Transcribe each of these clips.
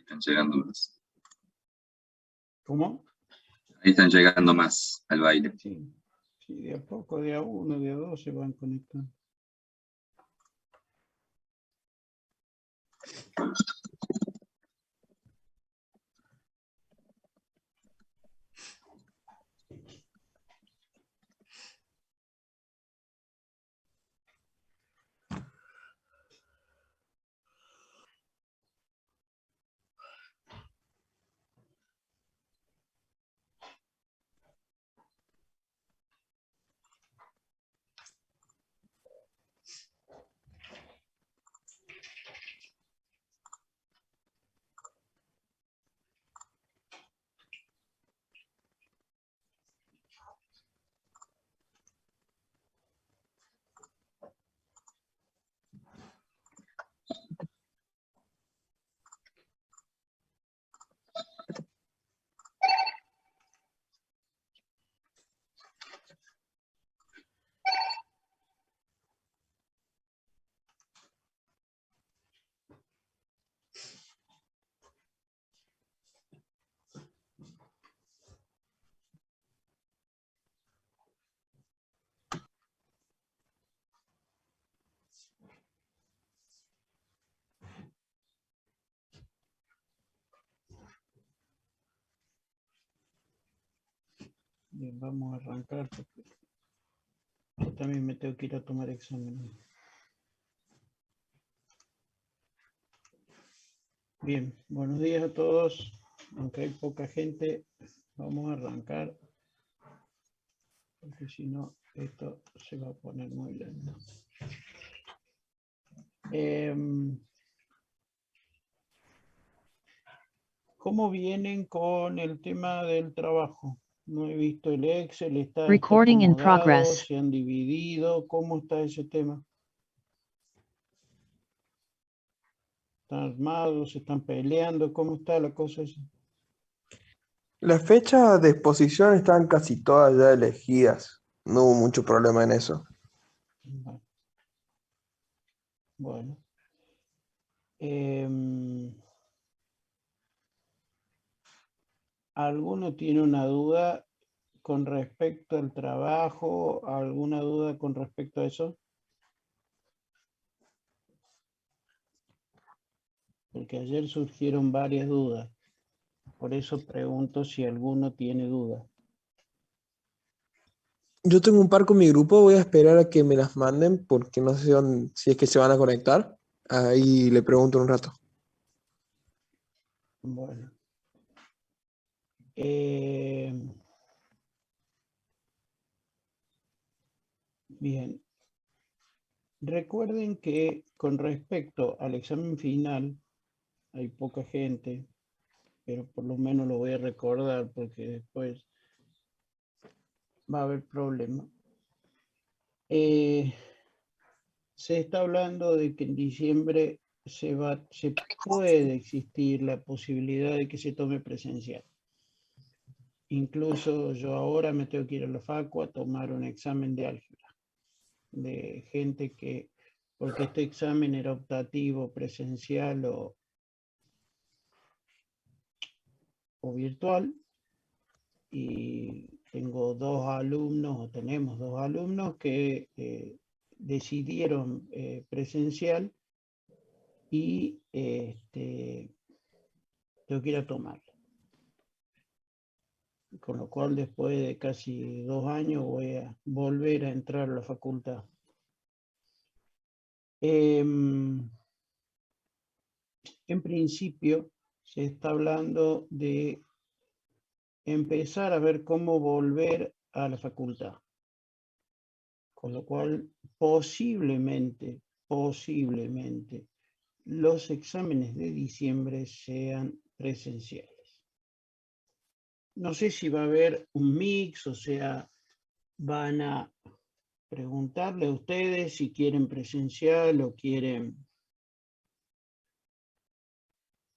están llegando más. ¿Cómo? Ahí están llegando más al baile. Sí, sí, de a poco, de a uno, de a dos se van conectando. Bien, vamos a arrancar porque yo también me tengo que ir a tomar examen. Bien, buenos días a todos. Aunque hay poca gente, vamos a arrancar porque si no, esto se va a poner muy lento. ¿Cómo vienen con el tema del trabajo? No he visto el Excel, está Recording in acomodado, progress. se han dividido. ¿Cómo está ese tema? ¿Están armados? ¿Se están peleando? ¿Cómo está la cosa esa? Las fechas de exposición están casi todas ya elegidas. No hubo mucho problema en eso. Bueno. ¿Alguno tiene una duda con respecto al trabajo? ¿Alguna duda con respecto a eso? Porque ayer surgieron varias dudas. Por eso pregunto si alguno tiene duda. Yo tengo un par con mi grupo, voy a esperar a que me las manden porque no sé si es que se van a conectar. Ahí le pregunto un rato. Bueno. Bien. Recuerden que con respecto al examen final, hay poca gente, pero por lo menos lo voy a recordar porque después va a haber problema. Se está hablando de que en diciembre se puede existir la posibilidad de que se tome presencial. Incluso yo ahora me tengo que ir a la facu a tomar un examen de álgebra, de gente que, porque este examen era optativo, presencial o virtual, y tengo dos alumnos, o tenemos dos alumnos que decidieron presencial y tengo que ir a tomarlo. Con lo cual después de casi 2 años voy a volver a entrar a la facultad. En principio se está hablando de empezar a ver cómo volver a la facultad. Con lo cual posiblemente los exámenes de diciembre sean presenciales. No sé si va a haber un mix, o sea, van a preguntarle a ustedes si quieren presencial o quieren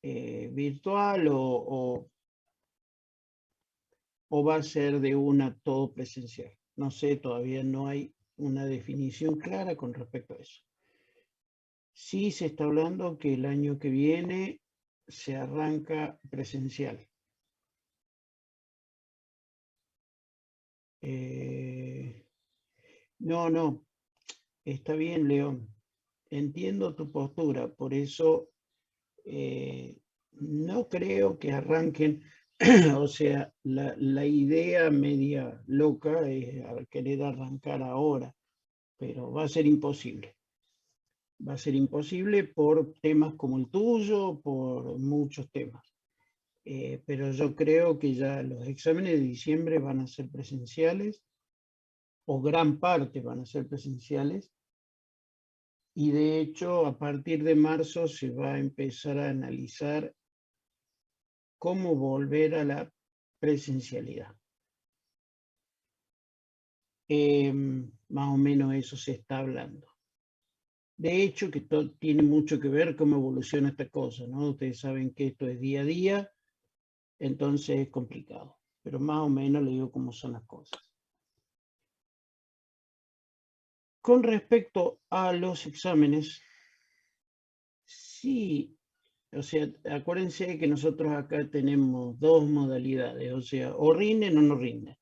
virtual o va a ser de una todo presencial. No sé, todavía no hay una definición clara con respecto a eso. Sí se está hablando que el año que viene se arranca presencial? No, está bien, León. Entiendo tu postura, por eso no creo que arranquen, o sea, la idea media loca es querer arrancar ahora, pero va a ser imposible. Va a ser imposible por temas como el tuyo, por muchos temas. Pero yo creo que ya los exámenes de diciembre van a ser presenciales, o gran parte van a ser presenciales, y de hecho a partir de marzo se va a empezar a analizar cómo volver a la presencialidad. Más o menos eso se está hablando. De hecho, que todo tiene mucho que ver cómo evoluciona esta cosa, ¿no? Ustedes saben que esto es día a día, entonces es complicado, pero más o menos le digo cómo son las cosas. Con respecto a los exámenes, sí, o sea, acuérdense que nosotros acá tenemos dos modalidades, o sea, o rinden o no rinden.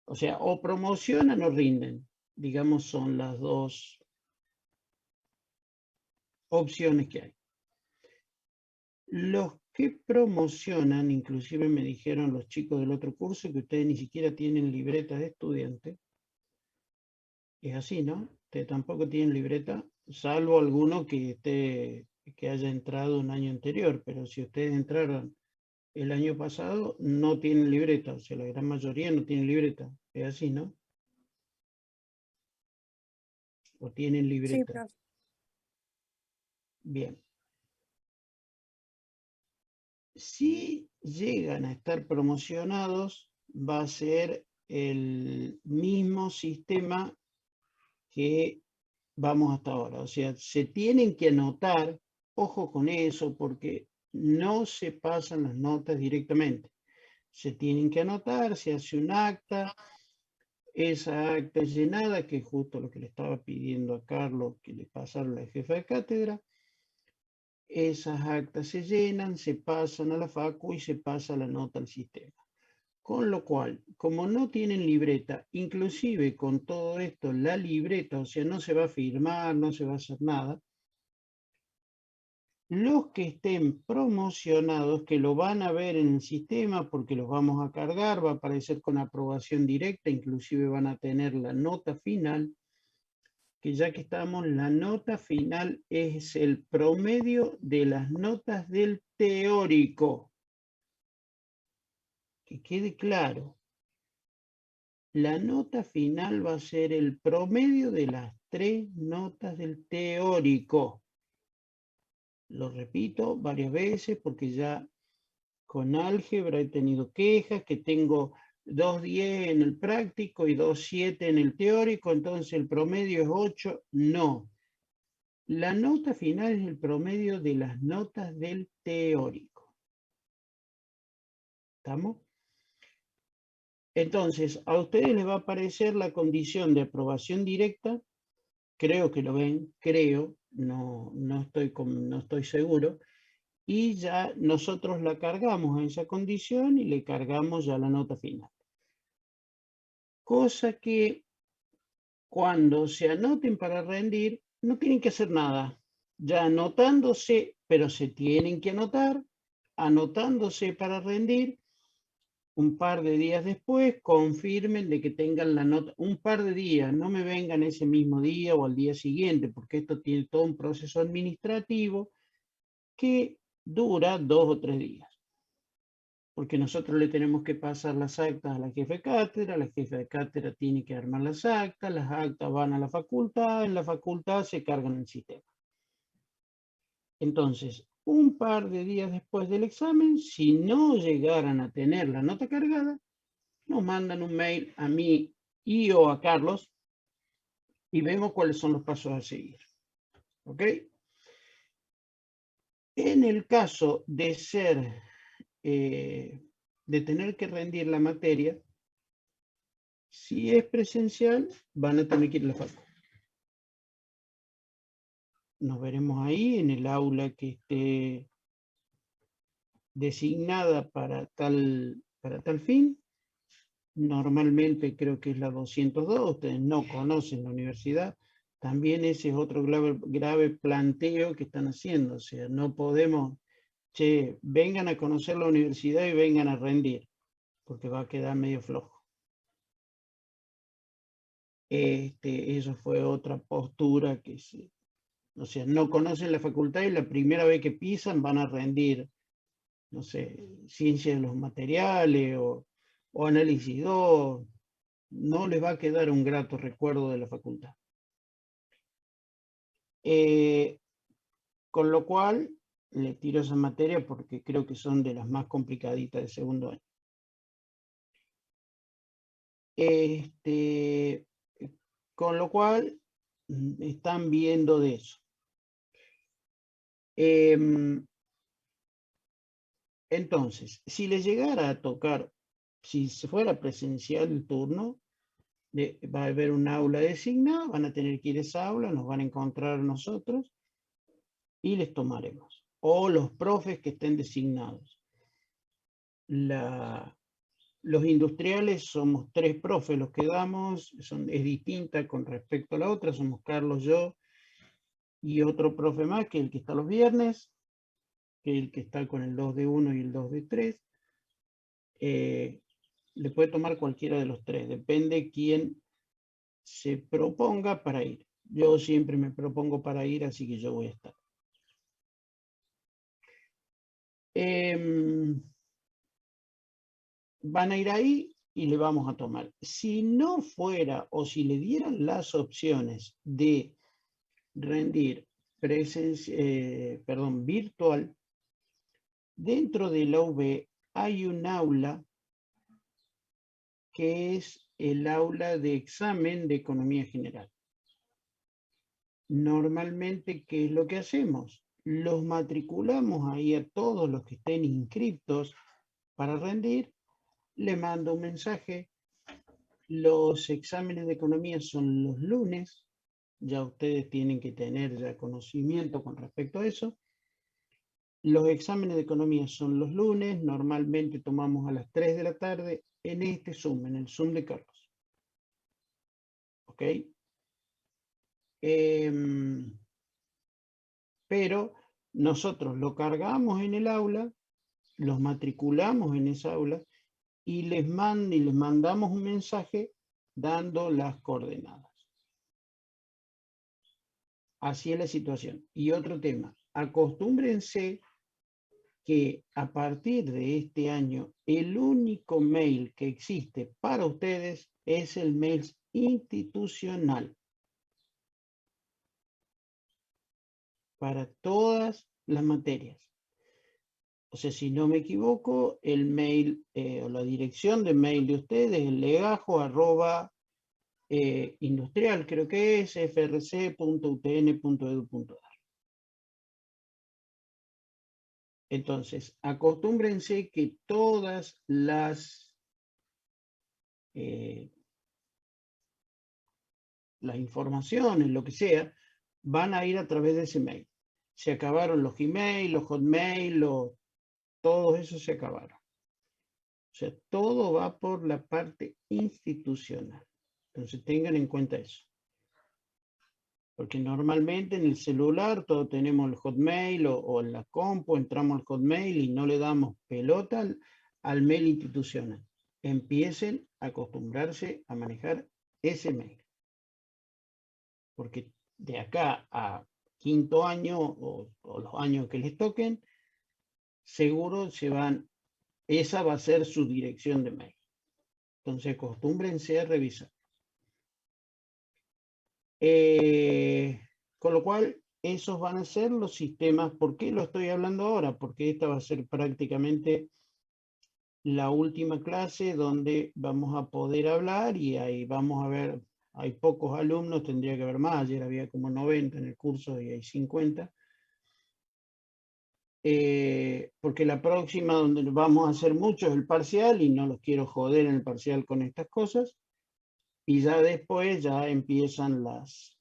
O sea, o promocionan o rinden, digamos, son las dos opciones que hay. Los que promocionan, inclusive me dijeron los chicos del otro curso que ustedes ni siquiera tienen libreta de estudiante. Es así, ¿no? Ustedes tampoco tienen libreta, salvo alguno que haya entrado un año anterior, pero si ustedes entraron el año pasado, no tienen libreta, o sea, la gran mayoría no tienen libreta. Es así, ¿no? O tienen Sí, libreta. profe. Bien. Si llegan a estar promocionados, va a ser el mismo sistema que vamos hasta ahora. O sea, se tienen que anotar, ojo con eso, porque no se pasan las notas directamente. Se tienen que anotar, se hace un acta, esa acta es llenada, que es justo lo que le estaba pidiendo a Carlos que le pasara la jefa de cátedra. Esas actas se llenan, se pasan a la facu y se pasa la nota al sistema. Con lo cual, como no tienen libreta, inclusive con todo esto, la libreta, o sea, no se va a firmar, no se va a hacer nada, los que estén promocionados, que lo van a ver en el sistema porque los vamos a cargar, va a aparecer con aprobación directa, inclusive van a tener la nota final, que ya que estamos, la nota final es el promedio de las notas del teórico. Que quede claro. La nota final va a ser el promedio de las 3 notas del teórico. Lo repito varias veces porque ya con álgebra he tenido quejas, que tengo 2,10 en el práctico y 2,7 en el teórico, entonces el promedio es 8. No. La nota final es el promedio de las notas del teórico. ¿Estamos? Entonces, a ustedes les va a aparecer la condición de aprobación directa. Creo que lo ven, creo, no estoy seguro. Y ya nosotros la cargamos a esa condición y le cargamos ya la nota final. Cosa que cuando se anoten para rendir, no tienen que hacer nada. Ya anotándose, pero se tienen que anotar, anotándose para rendir, un par de días después, confirmen de que tengan la nota, un par de días, no me vengan ese mismo día o al día siguiente, porque esto tiene todo un proceso administrativo que dura 2 o 3 días. Porque nosotros le tenemos que pasar las actas a la jefa de cátedra, la jefa de cátedra tiene que armar las actas van a la facultad, en la facultad se cargan en el sistema. Entonces, un par de días después del examen, si no llegaran a tener la nota cargada, nos mandan un mail a mí y o a Carlos y vemos cuáles son los pasos a seguir. ¿Ok? En el caso de ser, de tener que rendir la materia, si es presencial, van a tener que ir a la facu. Nos veremos ahí en el aula que esté designada para tal fin. Normalmente creo que es la 202, ustedes no conocen la universidad. También ese es otro grave planteo que están haciendo. O sea, no podemos, che, vengan a conocer la universidad y vengan a rendir, porque va a quedar medio flojo. Eso fue otra postura que se... O sea, no conocen la facultad y la primera vez que pisan van a rendir, no sé, ciencia de los materiales o análisis 2. No les va a quedar un grato recuerdo de la facultad. Con lo cual, le tiro esa materia porque creo que son de las más complicaditas de segundo año. Con lo cual, están viendo de eso. Entonces, si les llegara a tocar, si se fuera presencial el turno, va a haber un aula designada, van a tener que ir a esa aula, nos van a encontrar nosotros y les tomaremos. O los profes que estén designados. Los industriales somos 3 profes los que damos, es distinta con respecto a la otra, somos Carlos, yo y otro profe más, que es el que está los viernes, que es el que está con el 2 de 1 y el 2 de 3. Le puede tomar cualquiera de los 3, depende quién se proponga para ir. Yo siempre me propongo para ir, así que yo voy a estar. Van a ir ahí y le vamos a tomar. Si no fuera o si le dieran las opciones de rendir virtual, dentro de la UB hay un aula que es el aula de examen de economía general. Normalmente, ¿qué es lo que hacemos? Los matriculamos ahí a todos los que estén inscriptos para rendir. Le mando un mensaje. Los exámenes de economía son los lunes. Ya ustedes tienen que tener ya conocimiento con respecto a eso. Los exámenes de economía son los lunes. Normalmente tomamos a las 3 de la tarde en este Zoom, en el Zoom de Carlos. ¿Ok? Pero nosotros lo cargamos en el aula, los matriculamos en esa aula y les mandamos un mensaje dando las coordenadas. Así es la situación. Y otro tema, acostúmbrense que a partir de este año el único mail que existe para ustedes es el mail institucional. Para todas las materias. O sea, si no me equivoco, el mail o la dirección de mail de ustedes es legajo@industrial, creo que es frc.utn.edu.ar. Entonces, acostúmbrense que todas las informaciones, lo que sea, van a ir a través de ese mail. Se acabaron los Gmail, los Hotmail, todos esos se acabaron. O sea, todo va por la parte institucional. Entonces tengan en cuenta eso. Porque normalmente en el celular todos tenemos el Hotmail o en la compu entramos al Hotmail y no le damos pelota al mail institucional. Empiecen a acostumbrarse a manejar ese mail. Porque de acá a quinto año o los años que les toquen, seguro se van, esa va a ser su dirección de mail. Entonces acostúmbrense a revisar. Con lo cual, esos van a ser los sistemas. ¿Por qué lo estoy hablando ahora? Porque esta va a ser prácticamente la última clase donde vamos a poder hablar y ahí vamos a ver, hay pocos alumnos, tendría que haber más, ayer había como 90 en el curso y hay 50. Porque la próxima donde vamos a hacer mucho es el parcial y no los quiero joder en el parcial con estas cosas. Y ya después ya empiezan las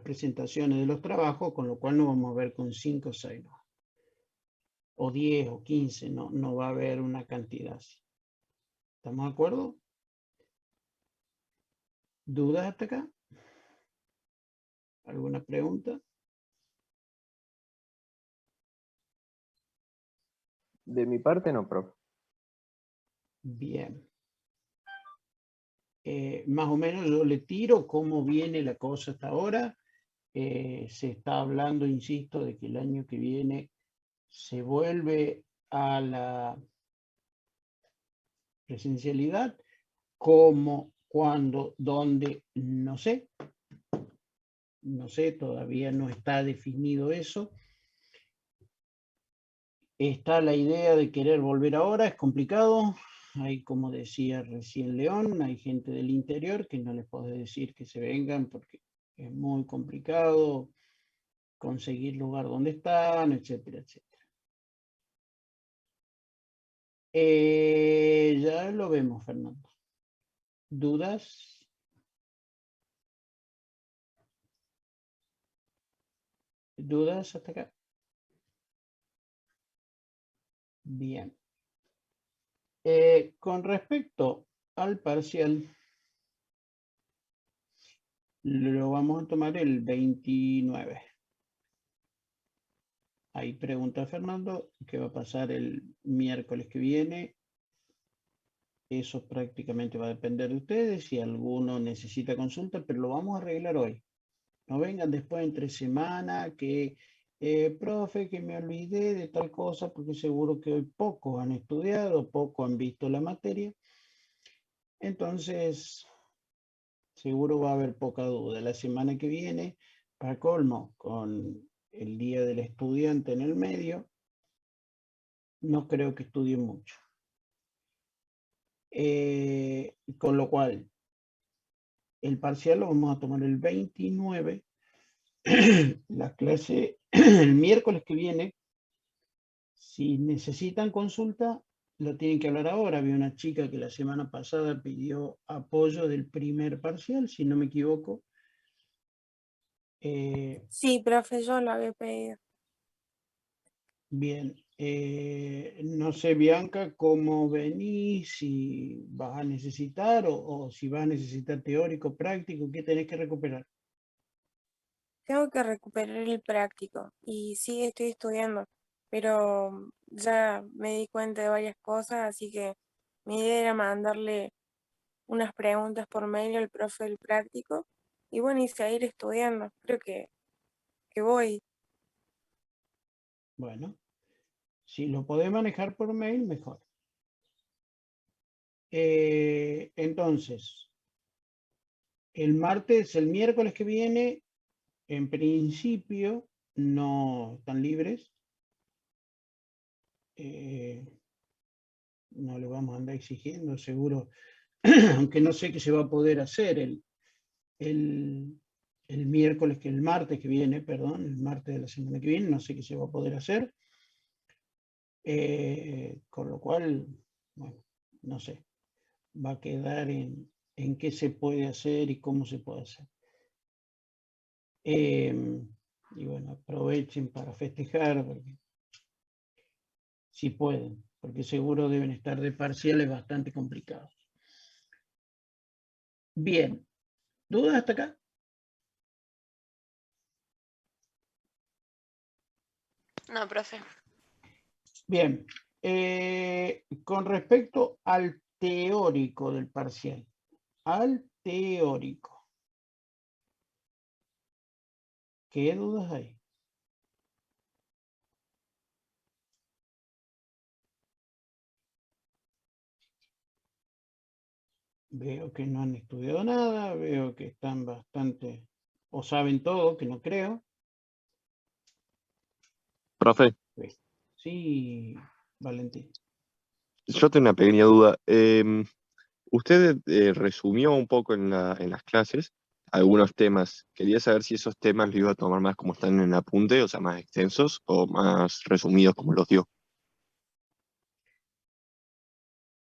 presentaciones de los trabajos, con lo cual nos vamos a ver con 5 o 6. o 10 o 15, no va a haber una cantidad así. ¿Estamos de acuerdo? ¿Dudas hasta acá? ¿Alguna pregunta? De mi parte no, profe. Bien. Más o menos yo le tiro cómo viene la cosa hasta ahora. Se está hablando, insisto, de que el año que viene se vuelve a la presencialidad. ¿Cómo, cuándo, dónde? No sé. No sé, todavía no está definido eso. Está la idea de querer volver ahora, es complicado. Hay, como decía recién León, hay gente del interior que no les puedo decir que se vengan porque es muy complicado conseguir lugar donde están, etcétera, etcétera. Ya lo vemos, Fernando. ¿Dudas? ¿Dudas hasta acá? Bien. Con respecto al parcial, lo vamos a tomar el 29. Ahí pregunta Fernando, ¿qué va a pasar el miércoles que viene? Eso prácticamente va a depender de ustedes, si alguno necesita consulta, pero lo vamos a arreglar hoy. No vengan después entre semana que, profe, que me olvidé de tal cosa, porque seguro que hoy pocos han estudiado, pocos han visto la materia. Entonces, seguro va a haber poca duda. La semana que viene, para colmo, con el Día del Estudiante en el medio, no creo que estudien mucho. Con lo cual, el parcial lo vamos a tomar el 29, la clase el miércoles que viene. Si necesitan consulta, lo tienen que hablar ahora. Había una chica que la semana pasada pidió apoyo del primer parcial, si no me equivoco. Sí, profe, yo lo había pedido. Bien, no sé, Bianca, cómo venís, si vas a necesitar o si vas a necesitar teórico, práctico, ¿qué tenés que recuperar? Tengo que recuperar el práctico y sí estoy estudiando, pero ya me di cuenta de varias cosas, así que mi idea era mandarle unas preguntas por mail al profe del práctico y bueno, y seguir estudiando. Creo que voy. Bueno, si lo podés manejar por mail, mejor. Entonces, el miércoles que viene, en principio, no están libres. No le vamos a andar exigiendo, seguro, aunque no sé qué se va a poder hacer el miércoles, el martes que viene, perdón, el martes de la semana que viene, no sé qué se va a poder hacer. Con lo cual, bueno, no sé, va a quedar en qué se puede hacer y cómo se puede hacer. Y bueno, aprovechen para festejar, porque, si pueden, porque seguro deben estar de parciales bastante complicados. Bien, ¿dudas hasta acá? No, profe. Bien, con respecto al teórico del parcial, al teórico, ¿qué dudas hay? Veo que no han estudiado nada, veo que están bastante, o saben todo, que no creo. Profe, Sí, Valentín. yo tengo una pequeña duda. Usted resumió un poco en las clases algunos temas. Quería saber si esos temas los iba a tomar más como están en el apunte, o sea, más extensos, o más resumidos como los dio.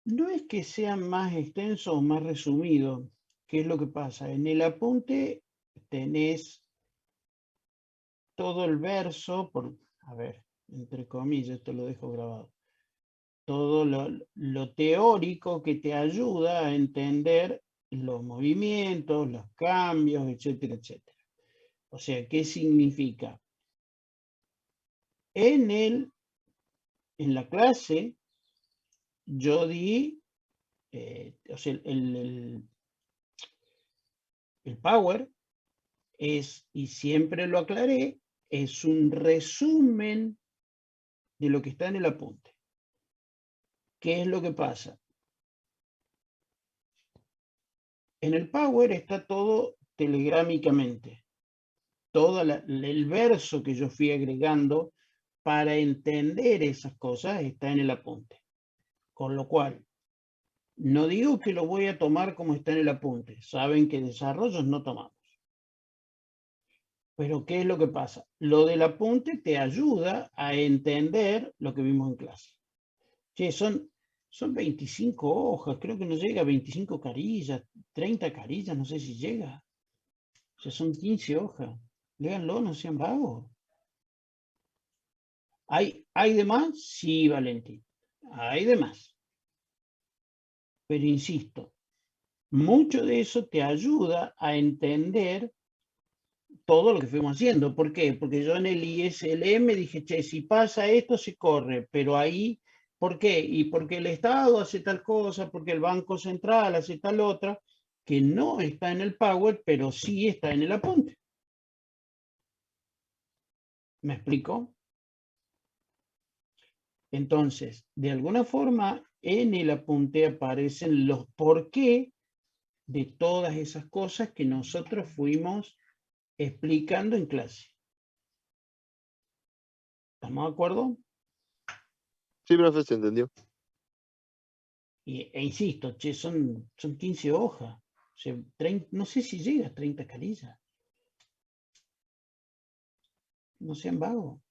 No es que sean más extensos o más resumidos. ¿Qué es lo que pasa? En el apunte tenés todo el verso, a ver, entre comillas, esto lo dejo grabado. Todo lo teórico que te ayuda a entender los movimientos, los cambios, etcétera, etcétera. O sea, ¿qué significa? En la clase yo di, o sea, el Power es, y siempre lo aclaré, es un resumen de lo que está en el apunte. ¿Qué es lo que pasa? En el Power está todo telegrámicamente. Todo el verso que yo fui agregando para entender esas cosas está en el apunte. Con lo cual, no digo que lo voy a tomar como está en el apunte. Saben que desarrollos no tomamos. Pero ¿qué es lo que pasa? Lo del apunte te ayuda a entender lo que vimos en clase. Che, son 25 hojas, creo que no llega a 25 carillas, 30 carillas, no sé si llega. O sea, son 15 hojas. Léanlo, no sean vagos. ¿Hay de más? Sí, Valentín. Hay de más. Pero insisto, mucho de eso te ayuda a entender todo lo que fuimos haciendo. ¿Por qué? Porque yo en el ISLM dije, che, si pasa esto, se corre. Pero ahí, ¿por qué? Y porque el Estado hace tal cosa, porque el Banco Central hace tal otra, que no está en el Power, pero sí está en el apunte. ¿Me explico? Entonces, de alguna forma, en el apunte aparecen los por qué de todas esas cosas que nosotros fuimos explicando en clase. ¿Estamos de acuerdo? Sí, profe, se entendió. Insisto, che, son 15 hojas. O sea, 30, no sé si llega a 30 carillas. No sean vagos.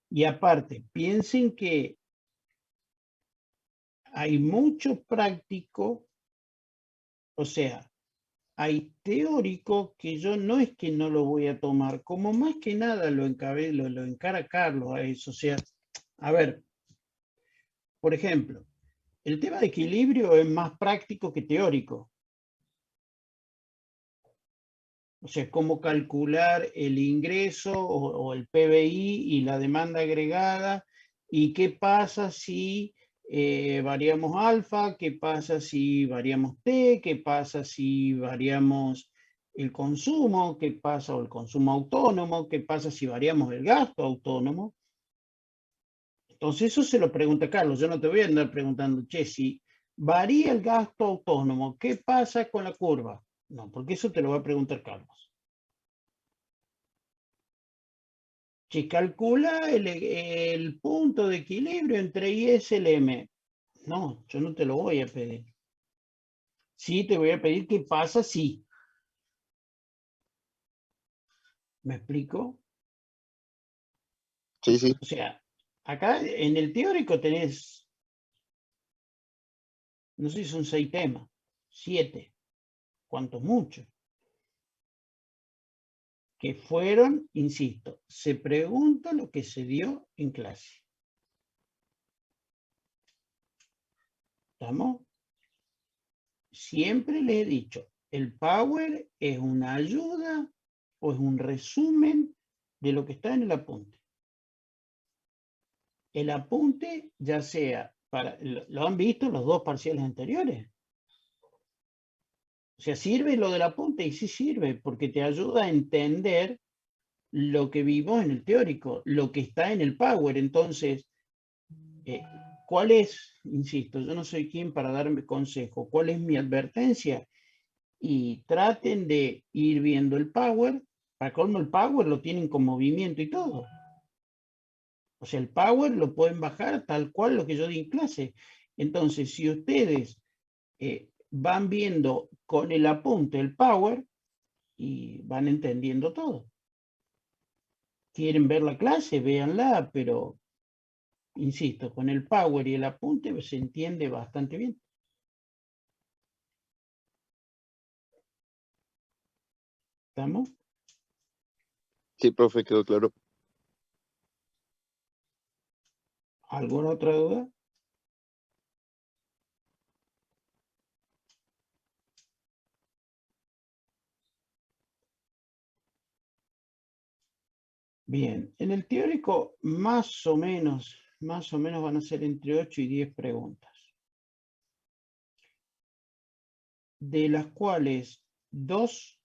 Y aparte, piensen que hay mucho práctico, o sea, hay teórico que yo no es que no lo voy a tomar, como más que nada lo encara Carlos a eso. O sea, a ver, por ejemplo, el tema de equilibrio es más práctico que teórico. O sea, cómo calcular el ingreso o el PBI y la demanda agregada, y qué pasa si variamos alfa, qué pasa si variamos T, qué pasa si variamos el consumo, qué pasa o el consumo autónomo, qué pasa si variamos el gasto autónomo. Entonces eso se lo pregunta Carlos, yo no te voy a andar preguntando, che, si varía el gasto autónomo, ¿qué pasa con la curva? No, porque eso te lo va a preguntar Carlos. Que calcula el punto de equilibrio entre I, S, L, M. No, yo no te lo voy a pedir. Sí, te voy a pedir qué pasa si. ¿Me explico? Sí, sí. O sea, acá en el teórico tenés, no sé si son 6 temas, 7, cuantos muchos, que fueron, insisto, se pregunta lo que se dio en clase. ¿Estamos? Siempre les he dicho, el Power es una ayuda o es un resumen de lo que está en el apunte. El apunte, ya sea para, lo han visto los dos parciales anteriores. O sea, sirve lo del apunte y sí sirve porque te ayuda a entender lo que vimos en el teórico, lo que está en el Power. Entonces, ¿cuál es? Insisto, yo no soy quien para darme consejo. ¿Cuál es mi advertencia? Y traten de ir viendo el Power. Para colmo, el Power lo tienen con movimiento y todo. O sea, el Power lo pueden bajar tal cual lo que yo di en clase. Entonces, si ustedes van viendo con el apunte el Power y van entendiendo todo. Quieren ver la clase, véanla, pero insisto, con el Power y el apunte se entiende bastante bien. ¿Estamos? Sí, profe, quedó claro. ¿Alguna otra duda? Bien, en el teórico más o menos van a ser entre 8 y 10 preguntas, de las cuales 2,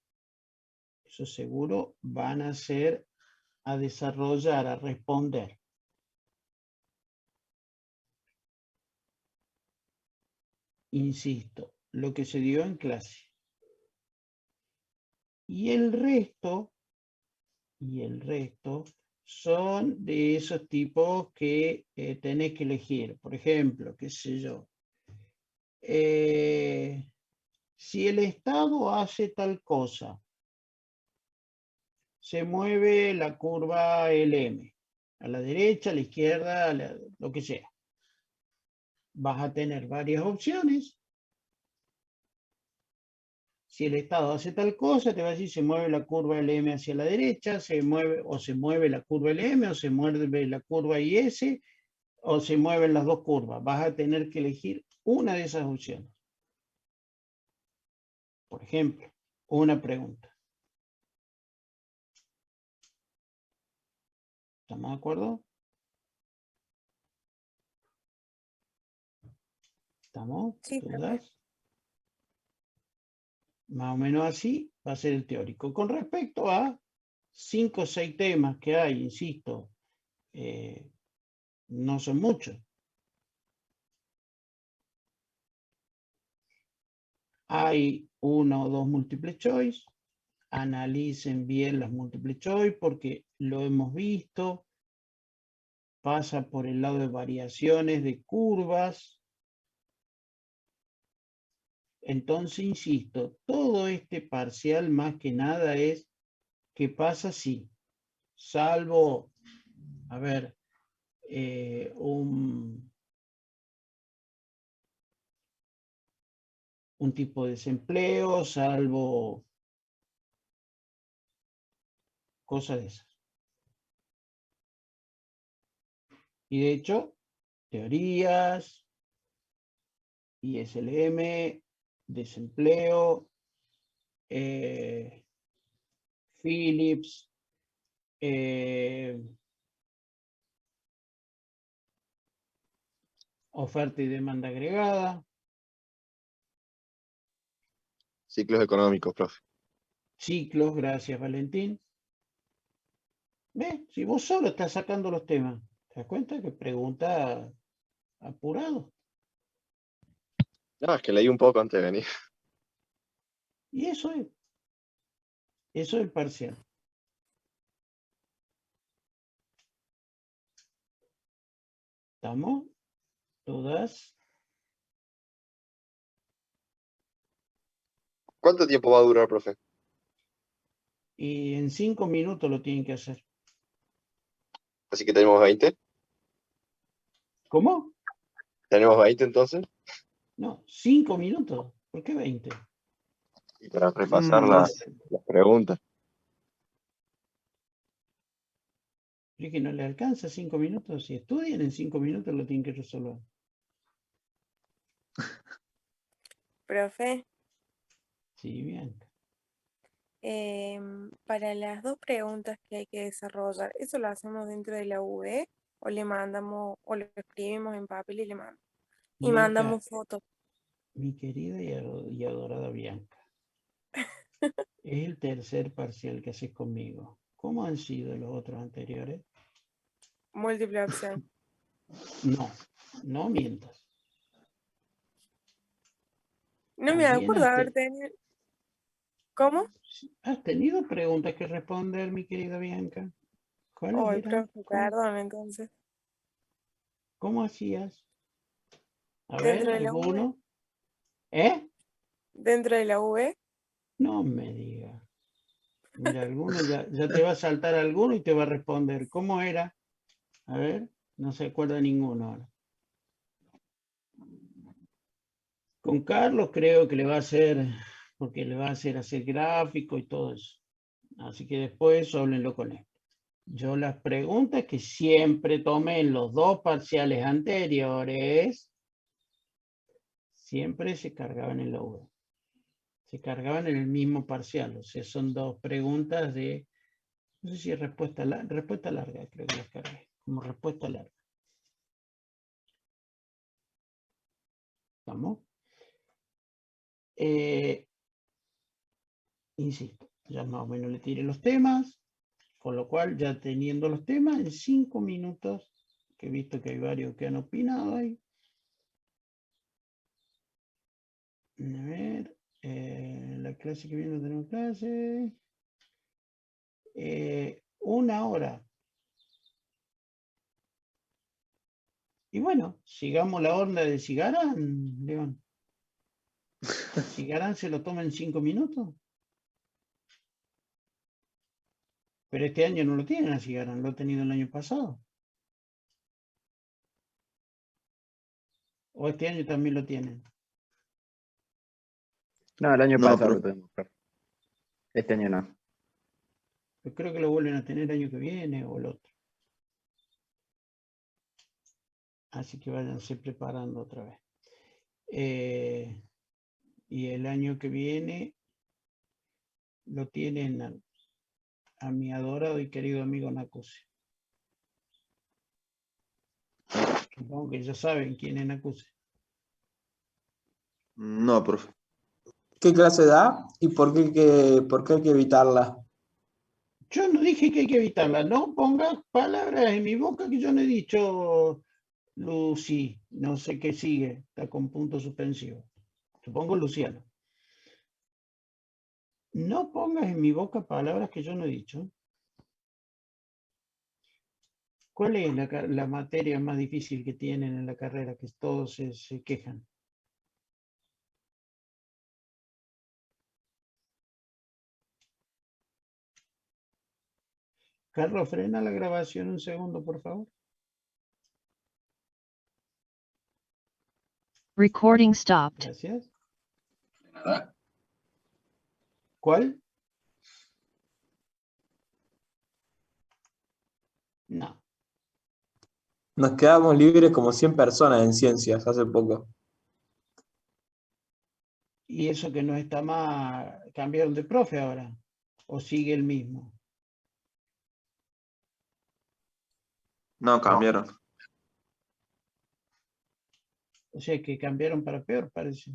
eso seguro, van a ser a desarrollar, a responder. Insisto, lo que se dio en clase. Y el resto son de esos tipos que tenés que elegir. Por ejemplo, qué sé yo. Si el Estado hace tal cosa, se mueve la curva LM, a la derecha, a la izquierda, lo que sea. Vas a tener varias opciones. Si el Estado hace tal cosa, te va a decir se mueve la curva LM hacia la derecha, se mueve la curva LM, o se mueve la curva IS, o se mueven las dos curvas. Vas a tener que elegir una de esas opciones. Por ejemplo, una pregunta. ¿Estamos de acuerdo? ¿Estamos? Sí, profe. ¿Todas? Más o menos así va a ser el teórico. Con respecto a 5 o 6 temas que hay, insisto, no son muchos. Hay 1 o 2 múltiples choice. Analicen bien las múltiples choice porque lo hemos visto. Pasa por el lado de variaciones de curvas. Entonces, insisto, todo este parcial más que nada es ¿qué pasa si? Salvo, a ver, un tipo de desempleo, salvo cosas de esas. Y de hecho, teorías, ISLM, desempleo, Phillips, oferta y demanda agregada, Ciclos económicos, profe. ciclos, gracias Valentín. ¿Ves? Si vos solo estás sacando los temas, ¿te das cuenta que pregunta apurado? No, es que leí un poco antes de venir. Y eso es el parcial. ¿Estamos? ¿Todas? ¿Cuánto tiempo va a durar, profe? Y en 5 minutos lo tienen que hacer. Así que tenemos 20. ¿Cómo? ¿Tenemos 20 entonces? No, 5 minutos. ¿Por qué 20? Y para repasar No, las preguntas. es que no le alcanza 5 minutos. Si estudian en 5 minutos lo tienen que resolver. Profe, Sí, bien. para las 2 preguntas que hay que desarrollar, ¿eso lo hacemos dentro de la UV o le mandamos o lo escribimos en papel y le mandamos? Y Bianca, mandamos fotos. mi querida y adorada Bianca, es el tercer parcial que haces conmigo. ¿Cómo han sido los otros anteriores? Múltiple opción. No, no mientas. No me También acuerdo haber tenido. ¿Cómo? has tenido preguntas que responder, mi querida Bianca. ¿Cuáles Ay, eran? profe, perdón, entonces. ¿Cómo hacías? A ver, ¿Dentro de la UV? ¿alguno? ¿Eh? ¿Dentro de la UV? No me digas. Mira, alguno ya te va a saltar alguno y te va a responder. ¿Cómo era? A ver, no se acuerda ninguno ahora. Con Carlos creo que le va a hacer, porque le va a hacer gráfico y todo eso. Así que después háblenlo con él. Yo las preguntas que siempre tomé en los 2 parciales anteriores, siempre se cargaban en la V. Se cargaban en el mismo parcial. O sea, son 2 preguntas de, no sé si es respuesta larga, creo que las cargué, como respuesta larga. ¿Estamos? Insisto, ya más o menos le tiré los temas, con lo cual ya teniendo los temas, en 5 minutos, que he visto que hay varios que han opinado ahí. A ver, la clase que viene no tenemos clase. 1 hora. Y bueno, sigamos la onda de Cigarán, León. Cigarán se lo toma en 5 minutos. Pero este año no lo tienen a Cigarán, lo ha tenido el año pasado. O este año también lo tienen. No, el año No, pasado pero- lo tuvimos. Este año no. Yo creo que lo vuelven a tener el año que viene o el otro. Así que váyanse preparando otra vez. Y el año que viene lo tienen a mi adorado y querido amigo Nacuse. Supongo que ya saben quién es Nacuse. No, profe. ¿Qué clase da y por qué hay que evitarla? Yo no dije que hay que evitarla. No pongas palabras en mi boca que yo no he dicho, Lucy. No sé qué sigue. Está con punto suspensivo. Supongo Luciano. No pongas en mi boca palabras que yo no he dicho. ¿Cuál es la materia más difícil que tienen en la carrera que todos se quejan? Carlos, frena la grabación un segundo, por favor. Recording stopped. Gracias. De nada. ¿Cuál? No. Nos quedamos libres como 100 personas en ciencias hace poco. Y eso que no está más, cambiaron de profe ahora. ¿O sigue el mismo? No, cambiaron. O sea que cambiaron para peor, parece.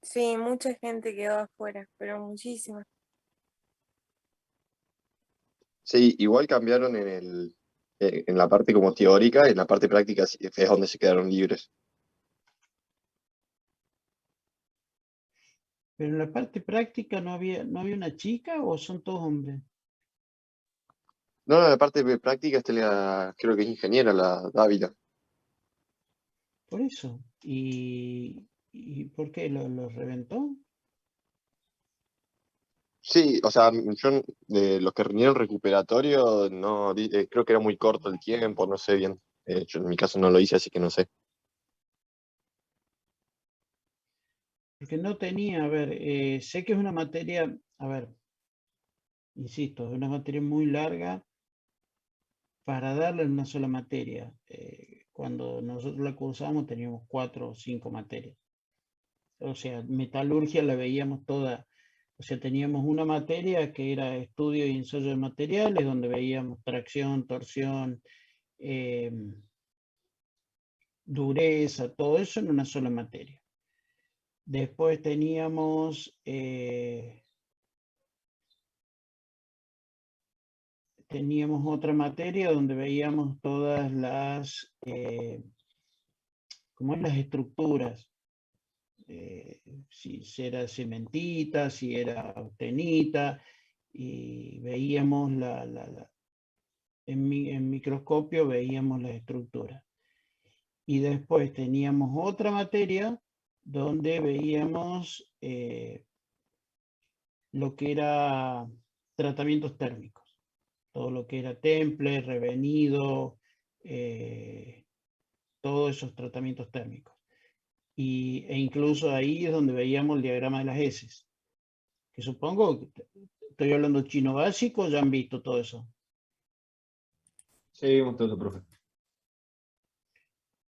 Sí, mucha gente quedó afuera, pero muchísima. Sí, igual cambiaron en la parte como teórica, en la parte práctica sí, es donde se quedaron libres. Pero en la parte práctica no había una chica o son todos hombres. No, no, la parte de práctica creo que es ingeniera, la Dávila. Por eso. ¿Y por qué los reventó? Sí, o sea, yo de los que rindieron recuperatorio, no, creo que era muy corto el tiempo, no sé bien. Yo en mi caso no lo hice, así que no sé. Porque no tenía, a ver, sé que es una materia, a ver, insisto, es una materia muy larga para darle en una sola materia. Cuando nosotros la cursamos teníamos 4 o 5 materias. O sea, metalurgia la veíamos toda. O sea, teníamos una materia que era estudio y ensayo de materiales, donde veíamos tracción, torsión, dureza, todo eso en una sola materia. Después teníamos otra materia donde veíamos todas las, ¿cómo es? Las estructuras. Si era cementita, si era austenita, y veíamos en microscopio veíamos las estructuras. Y después teníamos otra materia donde veíamos lo que era tratamientos térmicos. Todo lo que era temple, revenido, todos esos tratamientos térmicos. E incluso ahí es donde veíamos el diagrama de las heces, que supongo que Estoy hablando chino básico, ya han visto todo eso. Sí, vimos todo eso, profe.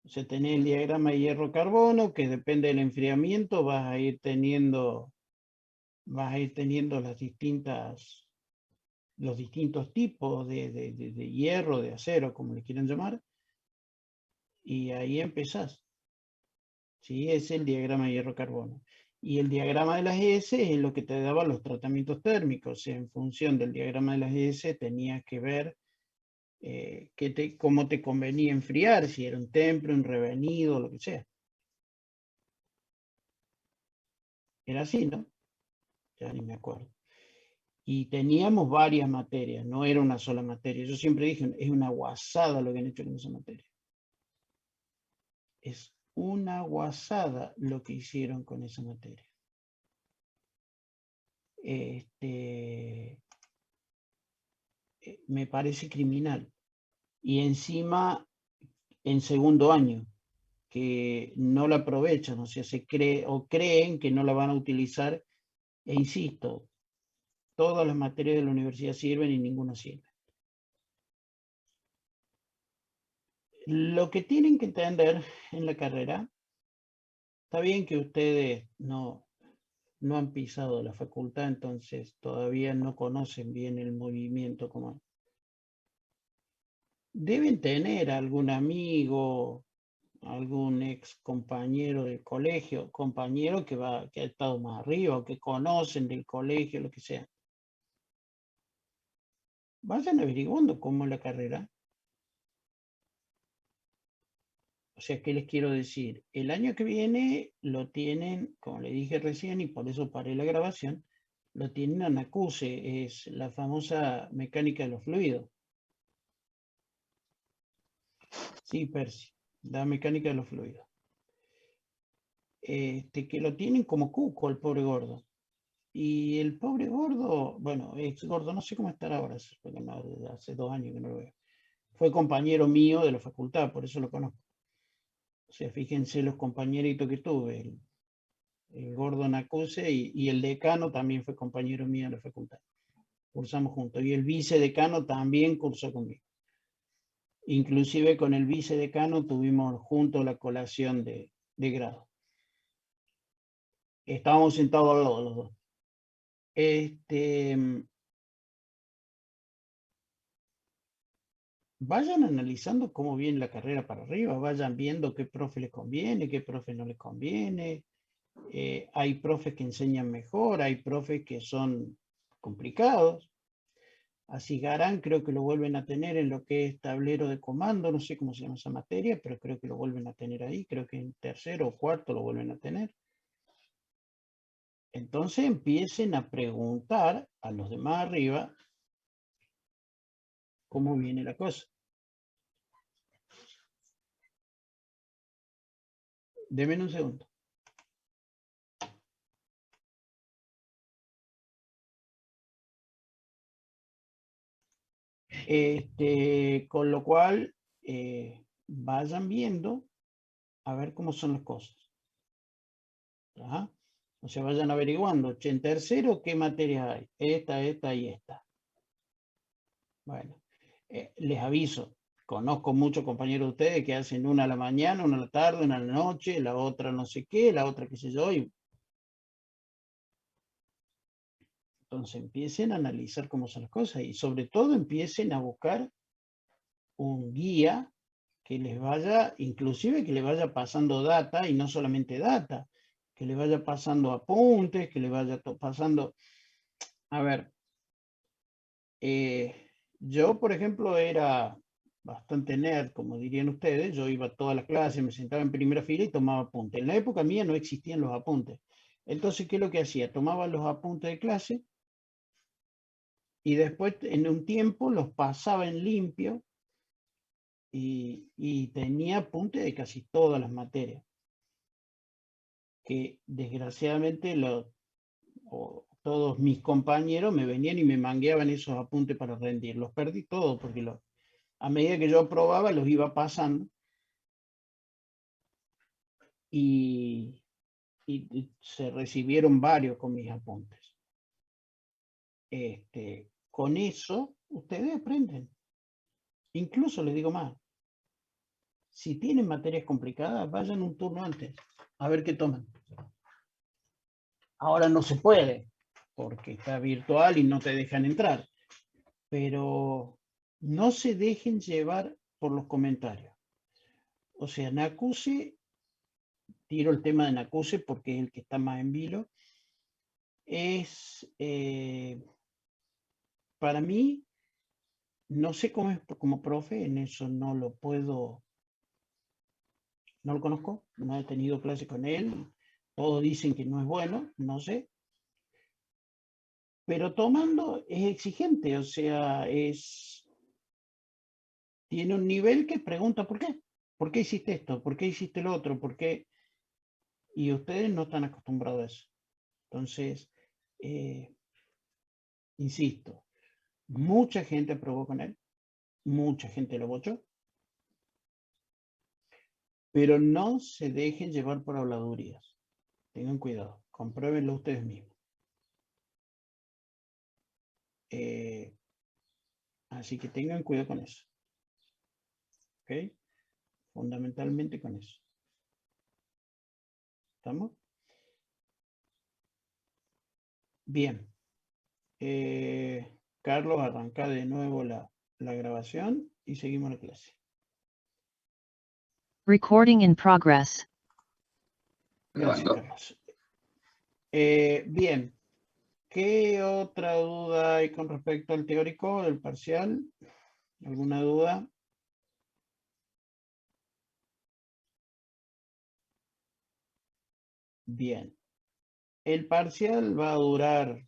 O sea, tenés el diagrama de hierro-carbono, que depende del enfriamiento, vas a ir teniendo los distintos tipos de hierro, de acero, como le quieran llamar, y ahí empezás. ¿Sí? Es el diagrama de hierro-carbono. Y el diagrama de las ES es lo que te daba los tratamientos térmicos. O sea, en función del diagrama de las ES tenías que ver cómo te convenía enfriar, si era un temple, un revenido, lo que sea. Era así, ¿no? Ya ni me acuerdo. Y teníamos varias materias, no era una sola materia. Yo siempre dije, es una guasada lo que han hecho con esa materia. Es una guasada lo que hicieron con esa materia. Me parece criminal. Y encima, en segundo año, que no la aprovechan, o sea, creen que no la van a utilizar, e insisto, todas las materias de la universidad sirven y ninguna sirve. Lo que tienen que entender en la carrera, está bien que ustedes no han pisado la facultad, entonces todavía no conocen bien el movimiento como... Deben tener algún amigo, algún ex compañero del colegio, compañero que ha estado más arriba, que conocen del colegio, lo que sea. Vayan averiguando cómo es la carrera. O sea, ¿qué les quiero decir? El año que viene lo tienen, como le dije recién, y por eso paré la grabación, lo tienen en ANACUSE, es la famosa mecánica de los fluidos. Sí, Percy, la mecánica de los fluidos. Que lo tienen como cuco el pobre gordo. Y el pobre gordo, bueno, ex gordo, no sé cómo estará ahora, porque no, hace 2 años que no lo veo. Fue compañero mío de la facultad, por eso lo conozco. O sea, fíjense los compañeritos que tuve, el gordo Nacuse y el decano también fue compañero mío de la facultad. Cursamos juntos. Y el vicedecano también cursó conmigo. Inclusive con el vicedecano tuvimos juntos la colación de grado. Estábamos sentados al lado los dos. Vayan analizando cómo viene la carrera para arriba, vayan viendo qué profe les conviene, qué profe no les conviene. Hay profes que enseñan mejor, hay profes que son complicados. Así Garán creo que lo vuelven a tener en lo que es tablero de comando, no sé cómo se llama esa materia, pero creo que lo vuelven a tener ahí, creo que en tercero o cuarto lo vuelven a tener. Entonces empiecen a preguntar a los demás arriba cómo viene la cosa. Denme un segundo. Con lo cual, vayan viendo a ver cómo son las cosas. ¿Ajá? O sea, vayan averiguando. En tercero, ¿qué materias hay? Esta y esta. Bueno, les aviso. Conozco muchos compañeros de ustedes que hacen una a la mañana, una a la tarde, una a la noche, la otra no sé qué, la otra qué sé yo. Entonces empiecen a analizar cómo son las cosas y sobre todo empiecen a buscar un guía que les vaya, inclusive que le vaya pasando data y no solamente data, que le vaya pasando apuntes, que le vaya pasando... A ver, yo por ejemplo era bastante nerd, como dirían ustedes, yo iba a todas las clases, me sentaba en primera fila y tomaba apuntes. En la época mía no existían los apuntes. Entonces, ¿qué es lo que hacía? Tomaba los apuntes de clase y después en un tiempo los pasaba en limpio y tenía apuntes de casi todas las materias. Que desgraciadamente todos mis compañeros me venían y me mangueaban esos apuntes para rendir. Los perdí todos porque a medida que yo aprobaba los iba pasando y se recibieron varios con mis apuntes. con eso ustedes aprenden. Incluso les digo más, si tienen materias complicadas, vayan un turno antes, a ver qué toman. Ahora no se puede, porque está virtual y no te dejan entrar, pero no se dejen llevar por los comentarios. O sea, Nacuse, tiro el tema de Nacuse porque es el que está más en vilo, es, para mí, no sé cómo es como profe, en eso no lo puedo, no lo conozco, no he tenido clase con él, todos dicen que no es bueno, no sé. Pero tomando es exigente, o sea, tiene un nivel que pregunta ¿por qué? ¿Por qué hiciste esto? ¿Por qué hiciste lo otro? ¿Por qué? Y ustedes no están acostumbrados a eso. Entonces, insisto, mucha gente aprobó con él, mucha gente lo bochó, pero no se dejen llevar por habladurías. Tengan cuidado, compruébenlo ustedes mismos. Así que tengan cuidado con eso. ¿Ok? Fundamentalmente con eso. ¿Estamos? Bien. Carlos, arranca de nuevo la grabación y seguimos la clase. Recording in progress. Gracias, Grabando. Carlos. Bien. ¿Qué otra duda hay con respecto al teórico del parcial? ¿Alguna duda? Bien. El parcial va a durar,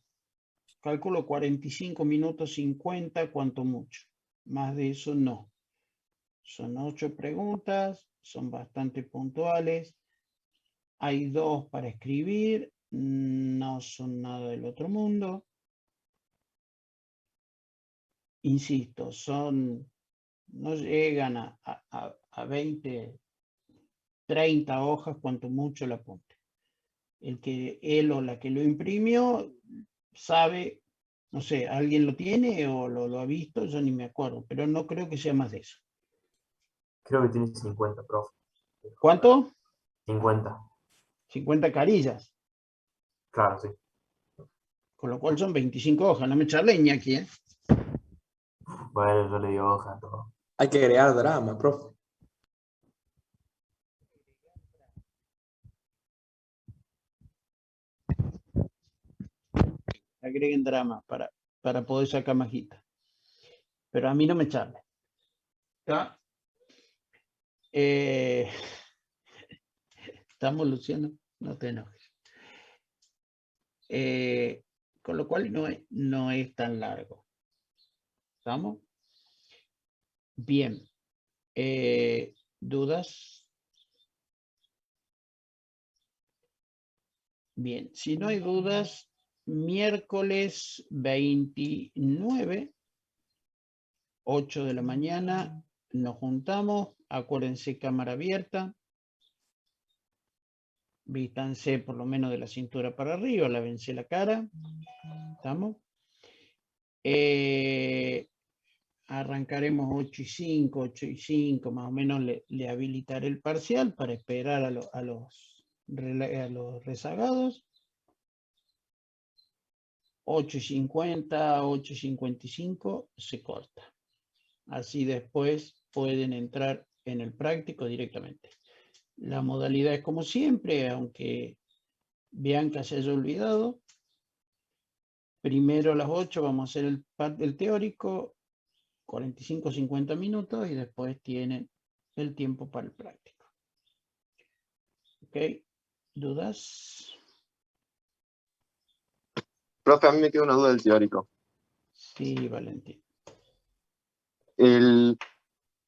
cálculo 45 minutos 50, cuanto mucho. Más de eso no. Son 8 preguntas, son bastante puntuales. Hay 2 para escribir, no son nada del otro mundo. Insisto, no llegan a 20, 30 hojas, cuanto mucho el apunte. Él o la que lo imprimió sabe, no sé, alguien lo tiene o lo ha visto, yo ni me acuerdo, pero no creo que sea más de eso. Creo que tiene 50, profe. ¿Cuánto? 50. 50 carillas, Claro, sí. con lo cual son 25 hojas, no me charlen aquí, ¿eh? Bueno, yo le digo hoja a todo. Hay que agregar drama, profe. Agreguen drama para poder sacar majita. Pero a mí no me charlen. ¿Está? ¿Estamos, Luciano? No te enojes. Con lo cual no es tan largo. ¿Estamos? Bien. ¿Dudas? Bien. Si no hay dudas, miércoles 29, 8 de la mañana, nos juntamos. Acuérdense, cámara abierta. Vístanse por lo menos de la cintura para arriba, lávense la cara. ¿Estamos? Arrancaremos 8:05, 8:05, más o menos le habilitaré el parcial para esperar a los rezagados. 8:50, 8:55 se corta. Así después pueden entrar en el práctico directamente. La modalidad es como siempre, aunque Bianca se haya olvidado. Primero a las 8 vamos a hacer el teórico, 45, 50 minutos, y después tienen el tiempo para el práctico. ¿Ok? ¿Dudas? Profe, a mí me queda una duda del teórico. Sí, Valentín.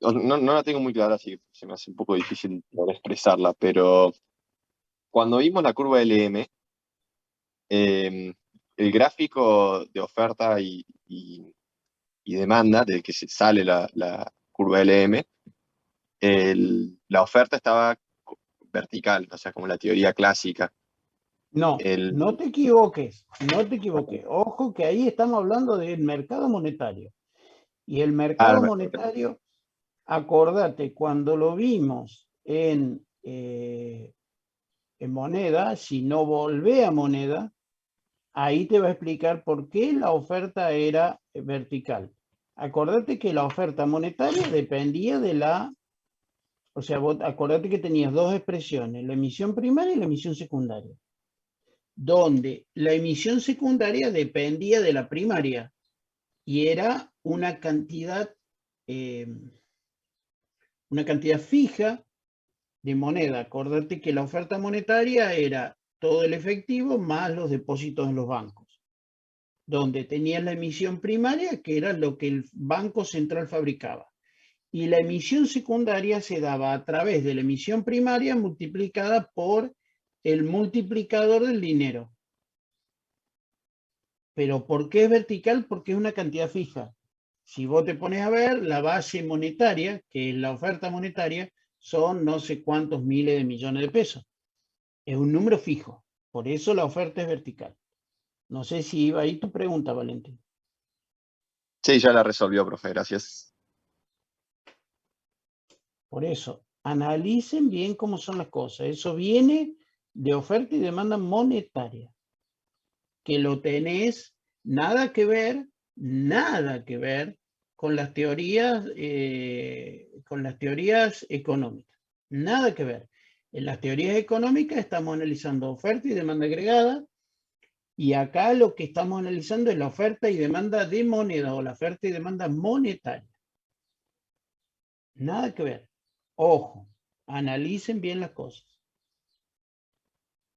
No la tengo muy clara, así que se me hace un poco difícil poder expresarla, pero cuando vimos la curva LM, el gráfico de oferta y demanda, del que se sale la curva LM, la oferta estaba vertical, o sea, como la teoría clásica. No, El... no te equivoques, no te equivoques. Ojo que ahí estamos hablando del mercado monetario. Y el mercado monetario, acordate, cuando lo vimos en moneda, si no volvé a moneda, ahí te va a explicar por qué la oferta era vertical. Acordate que la oferta monetaria dependía de la... O sea, vos acordate que tenías dos expresiones, la emisión primaria y la emisión secundaria, donde la emisión secundaria dependía de la primaria y era una cantidad fija de moneda. Acordate que la oferta monetaria era todo el efectivo más los depósitos en los bancos, donde tenías la emisión primaria, que era lo que el Banco Central fabricaba. Y la emisión secundaria se daba a través de la emisión primaria multiplicada por el multiplicador del dinero. ¿Pero por qué es vertical? Porque es una cantidad fija. Si vos te pones a ver, la base monetaria, que es la oferta monetaria, son no sé cuántos miles de millones de pesos. Es un número fijo. Por eso la oferta es vertical. No sé si iba ahí tu pregunta, Valentín. Sí, ya la resolvió, profe, gracias. Por eso, analicen bien cómo son las cosas. Eso viene de oferta y demanda monetaria. Que lo tenés nada que ver con las teorías económicas. Nada que ver. En las teorías económicas estamos analizando oferta y demanda agregada, y acá lo que estamos analizando es la oferta y demanda de moneda o la oferta y demanda monetaria. Nada que ver. Ojo, analicen bien las cosas.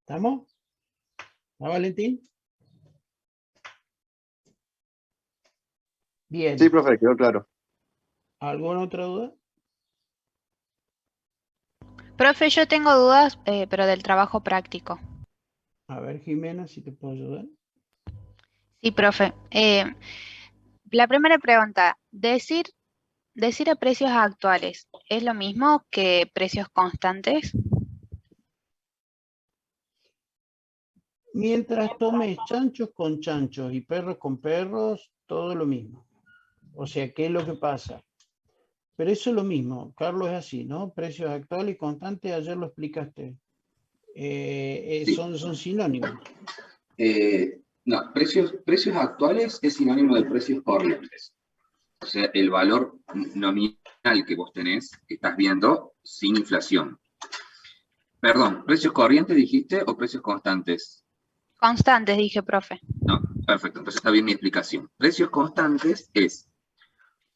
¿Estamos? ¿Está, Valentín? Bien. Sí, profe, quedó claro. ¿Alguna otra duda? Profe, yo tengo dudas, pero del trabajo práctico. A ver, Jimena, si te puedo ayudar. Sí, profe. La primera pregunta, decir a precios actuales, ¿es lo mismo que precios constantes? Mientras tomes chanchos con chanchos y perros con perros, todo lo mismo. O sea, ¿qué es lo que pasa? Pero eso es lo mismo, Carlos, es así, ¿no? Precios actuales y constantes, ayer lo explicaste. Sí. Son sinónimos. No, precios actuales es sinónimo de precios corrientes. O sea, el valor nominal que vos tenés, que estás viendo, sin inflación. Perdón, ¿precios corrientes dijiste o precios constantes? Constantes, dije, profe. No, perfecto, entonces está bien mi explicación. Precios constantes es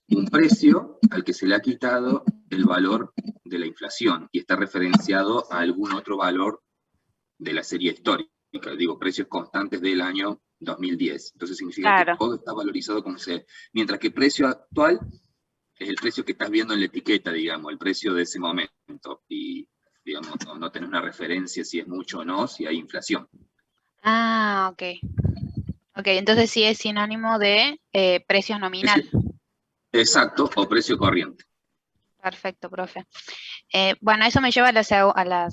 un precio al que se le ha quitado el valor de la inflación y está referenciado a algún otro valor de la serie histórica. Digo, precios constantes del año 2010. Entonces significa que todo está valorizado como se... Mientras que precio actual es el precio que estás viendo en la etiqueta, digamos, el precio de ese momento. Y, digamos, no tenés una referencia si es mucho o no, si hay inflación. Ah, ok. Ok, entonces sí es sinónimo de precio nominal. Exacto, o precio corriente. Perfecto, profe. Bueno, eso me lleva a la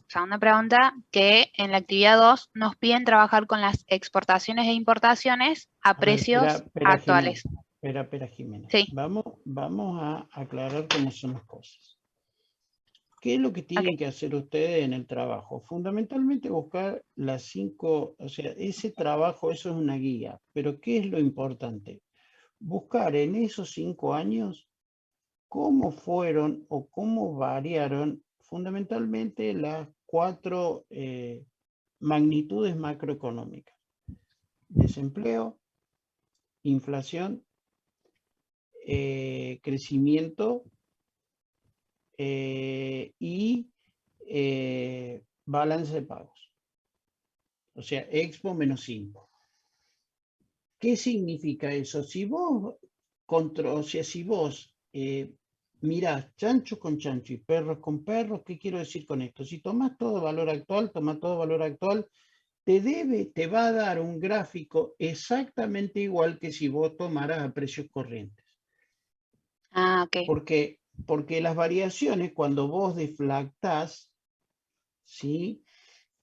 segunda pregunta, que en la actividad 2 nos piden trabajar con las exportaciones e importaciones a precios espera, actuales. Jimena, espera, Jimena. Sí. Vamos a aclarar cómo son las cosas. ¿Qué es lo que tienen que hacer ustedes en el trabajo? Fundamentalmente buscar las 5, o sea, ese trabajo, eso es una guía, pero ¿qué es lo importante? Buscar en esos 5 años cómo fueron o cómo variaron fundamentalmente las 4 magnitudes macroeconómicas. Desempleo, inflación, crecimiento y balance de pagos. O sea, Expo menos 5. ¿Qué significa eso? Si vos, mirás chancho con chancho y perros con perros, ¿qué quiero decir con esto? Si tomás todo valor actual, te va a dar un gráfico exactamente igual que si vos tomaras a precios corrientes. Ah, ok. Porque las variaciones, cuando vos deflactás, ¿sí?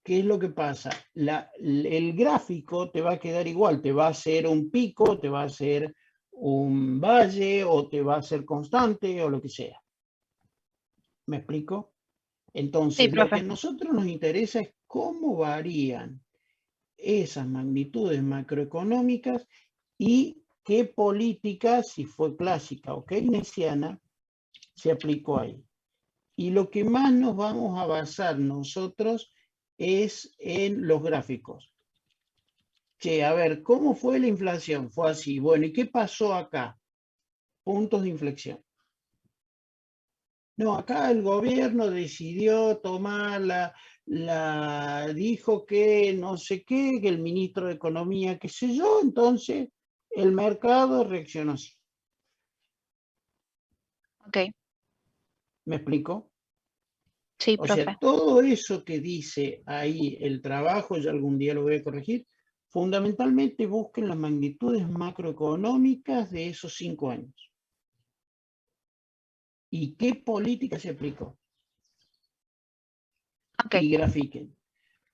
¿qué es lo que pasa? El gráfico te va a quedar igual, te va a hacer un pico, te va a hacer un valle, o te va a ser constante, o lo que sea. ¿Me explico? Entonces, Sí, lo que profe. a nosotros nos interesa es cómo varían esas magnitudes macroeconómicas y qué política, si fue clásica o keynesiana, se aplicó ahí. Y lo que más nos vamos a basar nosotros es en los gráficos. Che, a ver, ¿cómo fue la inflación? Fue así. Bueno, ¿y qué pasó acá? Puntos de inflexión. No, acá el gobierno decidió tomar dijo que no sé qué, que el ministro de Economía, qué sé yo, entonces el mercado reaccionó así. Ok. ¿Me explico? Sí, O sea, profe. todo eso que dice ahí el trabajo, ya algún día lo voy a corregir, fundamentalmente busquen las magnitudes macroeconómicas de esos 5 años. ¿Y qué política se aplicó? Ok. Y grafiquen.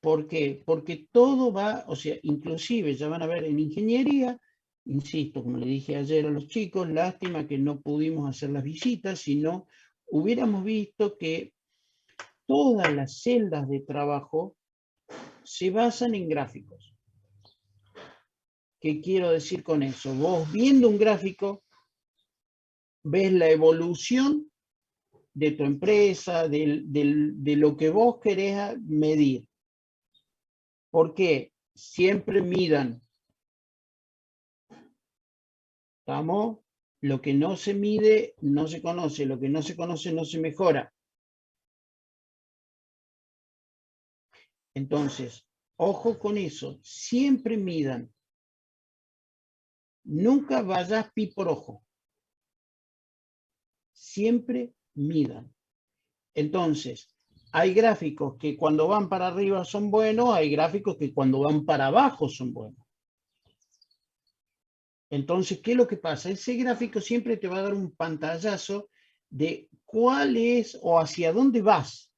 ¿Por qué? Porque todo va, o sea, inclusive ya van a ver en ingeniería, insisto, como le dije ayer a los chicos, lástima que no pudimos hacer las visitas, sino hubiéramos visto que todas las celdas de trabajo se basan en gráficos. ¿Qué quiero decir con eso? Vos viendo un gráfico, ves la evolución de tu empresa, de lo que vos querés medir. ¿Por qué? Siempre midan. ¿Estamos? Lo que no se mide no se conoce, lo que no se conoce no se mejora. Entonces, ojo con eso, siempre midan. Nunca vayas pi por ojo. Siempre midan. Entonces, hay gráficos que cuando van para arriba son buenos, hay gráficos que cuando van para abajo son buenos. Entonces, ¿qué es lo que pasa? Ese gráfico siempre te va a dar un pantallazo de cuál es o hacia dónde vas.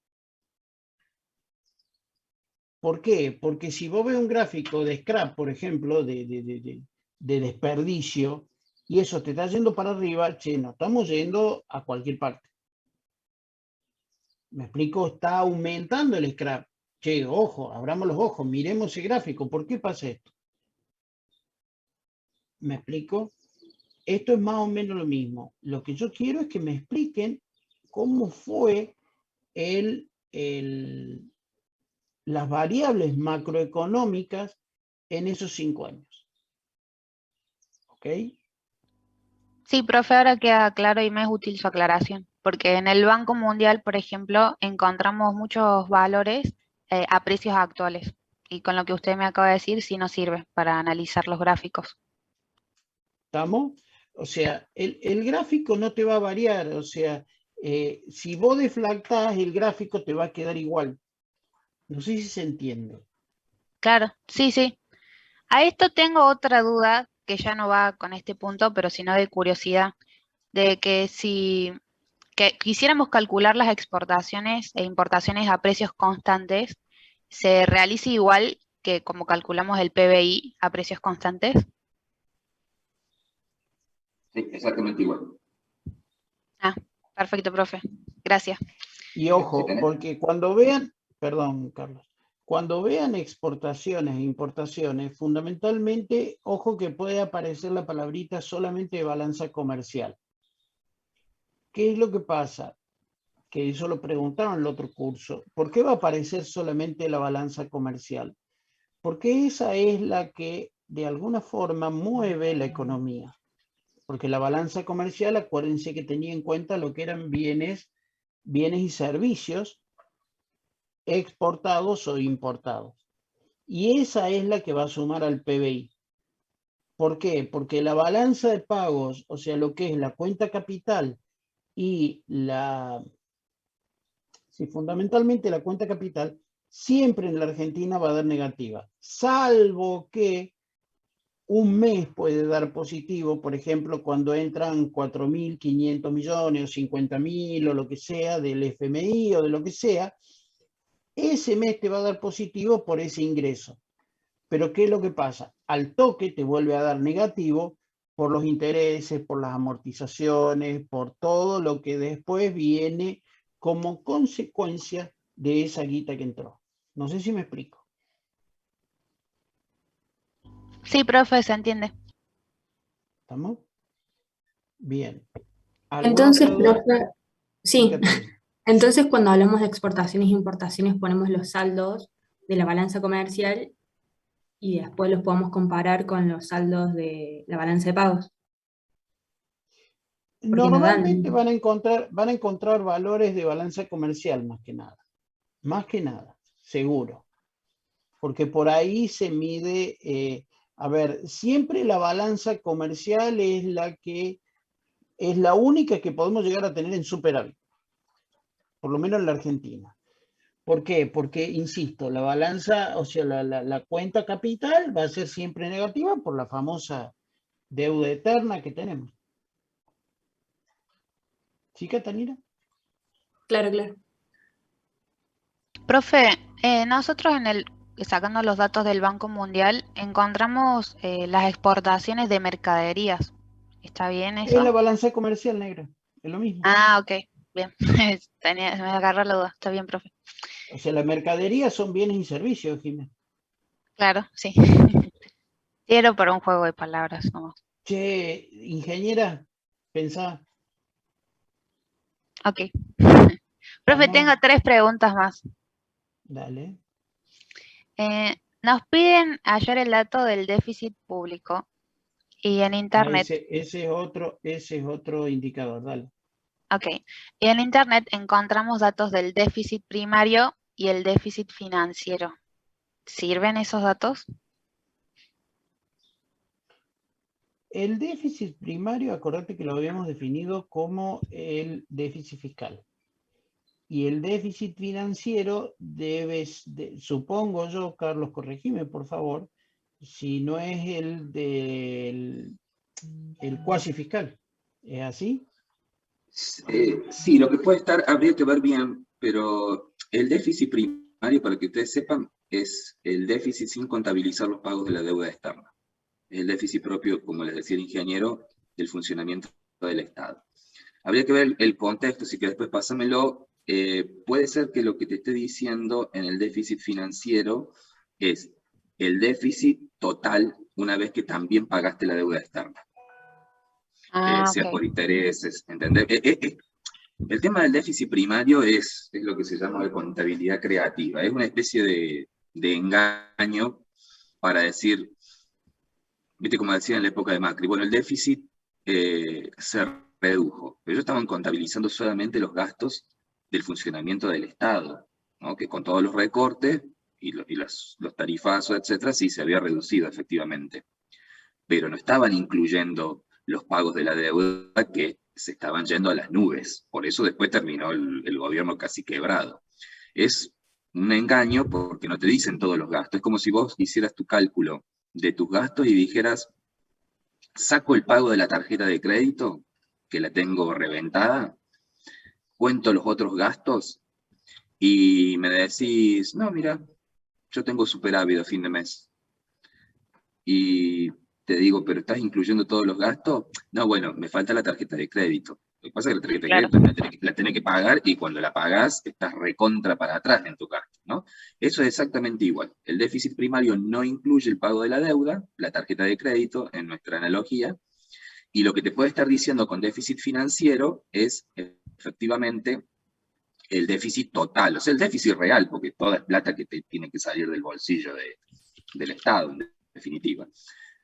¿Por qué? Porque si vos ves un gráfico de scrap, por ejemplo, de desperdicio, y eso te está yendo para arriba, che, no estamos yendo a cualquier parte. ¿Me explico? Está aumentando el scrap. Che, ojo, abramos los ojos, miremos ese gráfico. ¿Por qué pasa esto? ¿Me explico? Esto es más o menos lo mismo. Lo que yo quiero es que me expliquen cómo fue las variables macroeconómicas en esos 5 años. ¿Ok? Sí, profe, ahora queda claro y me es útil su aclaración, porque en el Banco Mundial, por ejemplo, encontramos muchos valores a precios actuales, y con lo que usted me acaba de decir, sí nos sirve para analizar los gráficos. ¿Estamos? O sea, el gráfico no te va a variar, o sea, si vos deflactás, el gráfico te va a quedar igual. No sé si se entiende. Claro, sí, sí. A esto tengo otra duda que ya no va con este punto, pero sino de curiosidad, de que si quisiéramos calcular las exportaciones e importaciones a precios constantes, ¿se realiza igual que como calculamos el PBI a precios constantes? Sí, exactamente igual. Ah, perfecto, profe. Gracias. Y Si ojo, tenés- porque cuando vean, perdón, Carlos, cuando vean exportaciones e importaciones, fundamentalmente, ojo que puede aparecer la palabrita solamente de balanza comercial. ¿Qué es lo que pasa? Que eso lo preguntaron en el otro curso. ¿Por qué va a aparecer solamente la balanza comercial? Porque esa es la que de alguna forma mueve la economía. Porque la balanza comercial, acuérdense que tenía en cuenta lo que eran bienes y servicios exportados o importados. Y esa es la que va a sumar al PBI. ¿Por qué? Porque la balanza de pagos, o sea, lo que es la cuenta capital y fundamentalmente la cuenta capital, siempre en la Argentina va a dar negativa, salvo que un mes puede dar positivo, por ejemplo, cuando entran 4.500 millones o 50.000 o lo que sea del FMI o de lo que sea, ese mes te va a dar positivo por ese ingreso. Pero ¿qué es lo que pasa? Al toque te vuelve a dar negativo por los intereses, por las amortizaciones, por todo lo que después viene como consecuencia de esa guita que entró. No sé si me explico. Sí, profe, se entiende. ¿Estamos? Bien. ¿Alguna Entonces, otra duda? profe, Sí, sí. Catalina. Entonces cuando hablamos de exportaciones e importaciones ponemos los saldos de la balanza comercial y después los podemos comparar con los saldos de la balanza de pagos. Porque nos Normalmente dan. van a encontrar valores de balanza comercial más que nada. Más que nada, seguro. Porque por ahí se mide, a ver, siempre la balanza comercial es la única que podemos llegar a tener en superávit, por lo menos en la Argentina. ¿Por qué? Porque, insisto, la balanza, o sea, la cuenta capital va a ser siempre negativa por la famosa deuda eterna que tenemos. ¿Sí, Catalina? Claro, claro. Profe, nosotros sacando los datos del Banco Mundial, encontramos las exportaciones de mercaderías. ¿Está bien Es la eso? balanza comercial, negra. Es lo mismo. Ah, ok, bien. Me agarró la duda. Está bien, profe. O sea, las mercaderías son bienes y servicios, Jiménez. Claro, sí. Quiero para un juego de palabras nomás. Che, ingeniera, pensá. Ok. Profe, tengo 3 preguntas más. Dale. Nos piden hallar el dato del déficit público y en Internet, Ese es otro indicador, dale. ok, y en Internet encontramos datos del déficit primario y el déficit financiero. ¿Sirven esos datos? El déficit primario, acordate que lo habíamos definido como el déficit fiscal. Y el déficit financiero supongo yo, Carlos, corregime por favor, si no es el cuasi fiscal. ¿Es así? Sí, lo que puede estar, habría que ver bien, pero el déficit primario, para que ustedes sepan, es el déficit sin contabilizar los pagos de la deuda externa. Es el déficit propio, como les decía el ingeniero, del funcionamiento del Estado. Habría que ver el contexto, así que después pásamelo. Puede ser que lo que te esté diciendo en el déficit financiero es el déficit total una vez que también pagaste la deuda externa. Sea por intereses, ¿entendés? El tema del déficit primario es lo que se llama contabilidad creativa. Es una especie de engaño para decir, viste como decía en la época de Macri, bueno, el déficit se redujo, pero ellos estaban contabilizando solamente los gastos del funcionamiento del Estado, ¿no? Que con todos los recortes y los tarifazos, etcétera, sí se había reducido efectivamente, pero no estaban incluyendo los pagos de la deuda que se estaban yendo a las nubes. Por eso después terminó el gobierno casi quebrado. Es un engaño porque no te dicen todos los gastos. Es como si vos hicieras tu cálculo de tus gastos y dijeras, saco el pago de la tarjeta de crédito, que la tengo reventada, cuento los otros gastos y me decís, no, mira, yo tengo superávit a fin de mes. Y te digo, ¿pero estás incluyendo todos los gastos? No, bueno, me falta la tarjeta de crédito. Lo que pasa es que la tarjeta de crédito la tenés que pagar y cuando la pagás estás recontra para atrás en tu gasto, ¿no? Eso es exactamente igual. El déficit primario no incluye el pago de la deuda, la tarjeta de crédito, en nuestra analogía, y lo que te puede estar diciendo con déficit financiero es efectivamente el déficit total, o sea, el déficit real, porque toda es plata que te tiene que salir del bolsillo del Estado, en definitiva.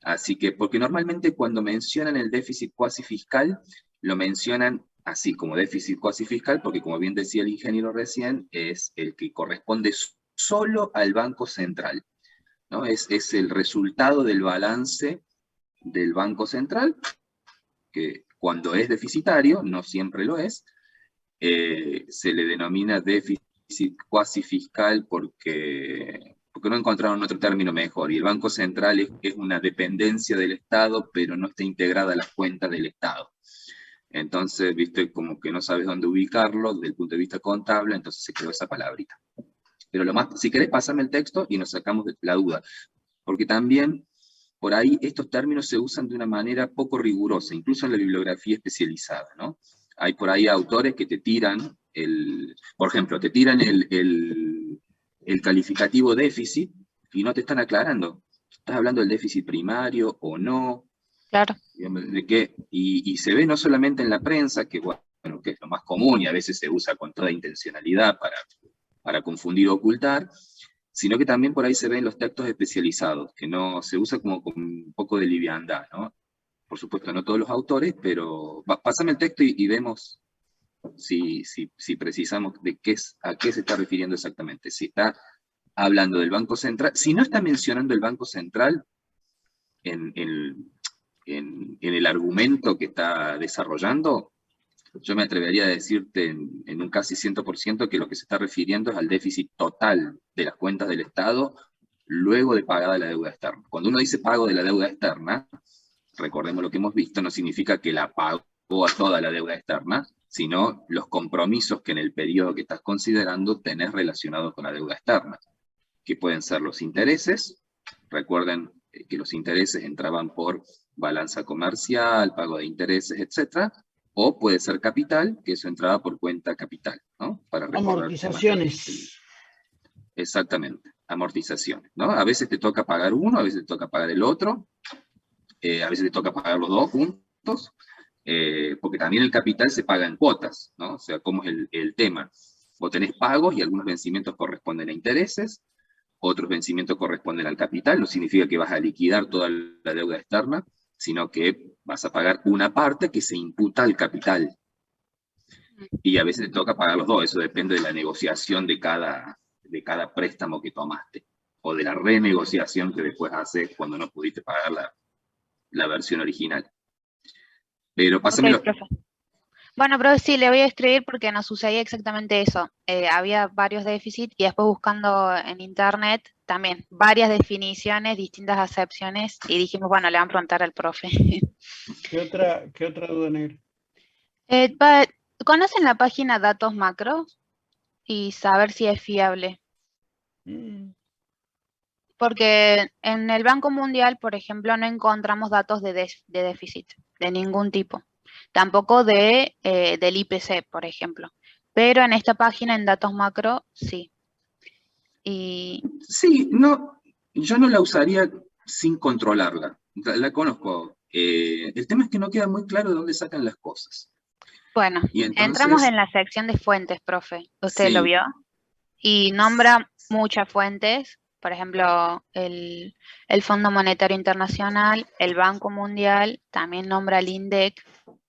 Así que, porque normalmente cuando mencionan el déficit cuasi fiscal, lo mencionan así como déficit cuasi fiscal, porque como bien decía el ingeniero recién, es el que corresponde solo al Banco Central, ¿no? Es el resultado del balance del Banco Central, que cuando es deficitario, no siempre lo es, se le denomina déficit cuasi fiscal porque no encontraron otro término mejor, y el Banco Central es una dependencia del Estado, pero no está integrada a las cuentas del Estado. Entonces, viste, como que no sabes dónde ubicarlo desde el punto de vista contable, entonces se quedó esa palabrita. Pero si querés, pasame el texto y nos sacamos de la duda. Porque también, por ahí, estos términos se usan de una manera poco rigurosa, incluso en la bibliografía especializada, ¿no? Hay por ahí autores que te tiran, por ejemplo, te tiran el calificativo déficit y no te están aclarando. ¿Estás hablando del déficit primario o no? Claro. ¿De qué? Y se ve no solamente en la prensa, que bueno, que es lo más común y a veces se usa con toda intencionalidad para confundir o ocultar, sino que también por ahí se ven los textos especializados, que no se usa como con un poco de liviandad, ¿no? Por supuesto, no todos los autores, pero pásame el texto y vemos si precisamos a qué se está refiriendo exactamente. Si está hablando del Banco Central, si no está mencionando el Banco Central en el argumento que está desarrollando, yo me atrevería a decirte en un casi 100% que lo que se está refiriendo es al déficit total de las cuentas del Estado luego de pagada la deuda externa. Cuando uno dice pago de la deuda externa, recordemos lo que hemos visto, no significa que la pagó a toda la deuda externa, sino los compromisos que en el periodo que estás considerando tenés relacionados con la deuda externa, que pueden ser los intereses. Recuerden que los intereses entraban por balanza comercial, pago de intereses, etc. O puede ser capital, que eso entraba por cuenta capital, ¿no? Para amortizaciones. Exactamente, amortizaciones, ¿no? A veces te toca pagar uno, a veces te toca pagar el otro, a veces te toca pagar los dos juntos, porque también el capital se paga en cuotas, ¿no? O sea, ¿cómo es el tema? Vos tenés pagos y algunos vencimientos corresponden a intereses, otros vencimientos corresponden al capital, no significa que vas a liquidar toda la deuda externa, sino que vas a pagar una parte que se imputa al capital. Y a veces te toca pagar los dos, eso depende de la negociación de cada préstamo que tomaste, o de la renegociación que después haces cuando no pudiste pagar la versión original. Pero pásamelo. Okay, profe. Bueno, profe, sí, le voy a escribir porque nos sucedía exactamente eso. Había varios déficits y después buscando en internet también varias definiciones, distintas acepciones, y dijimos, bueno, le van a preguntar al profe. ¿Qué otra duda, Negro? ¿Conocen la página Datos Macro? Y saber si es fiable. Porque en el Banco Mundial, por ejemplo, no encontramos datos de déficit, de ningún tipo. Tampoco del IPC, por ejemplo. Pero en esta página, en Datos Macro, sí. Sí, no, yo no la usaría sin controlarla. La conozco. El tema es que no queda muy claro de dónde sacan las cosas. Bueno, Y entonces, entramos en la sección de fuentes, profe. ¿Usted sí. lo vio? Y nombra muchas fuentes. Por ejemplo, el Fondo Monetario Internacional, el Banco Mundial, también nombra el INDEC,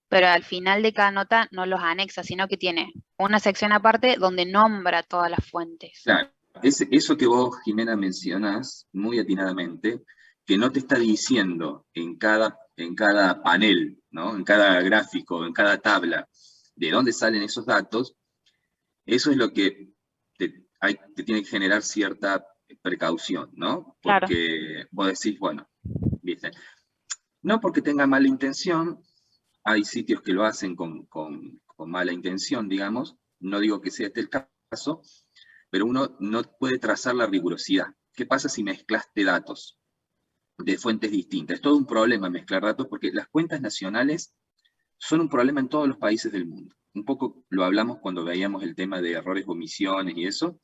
pero al final de cada nota no los anexa, sino que tiene una sección aparte donde nombra todas las fuentes. Claro, eso que vos, Jimena, mencionás muy atinadamente, que no te está diciendo en cada panel, ¿no? En cada gráfico, en cada tabla, de dónde salen esos datos, eso es lo que te tiene que generar cierta precaución, ¿no? Porque claro, vos decís, bueno, ¿viste? No porque tenga mala intención, hay sitios que lo hacen con mala intención, digamos, no digo que sea este el caso, pero uno no puede trazar la rigurosidad. ¿Qué pasa si mezclaste datos de fuentes distintas? Es todo un problema mezclar datos porque las cuentas nacionales son un problema en todos los países del mundo. Un poco lo hablamos cuando veíamos el tema de errores, omisiones y eso.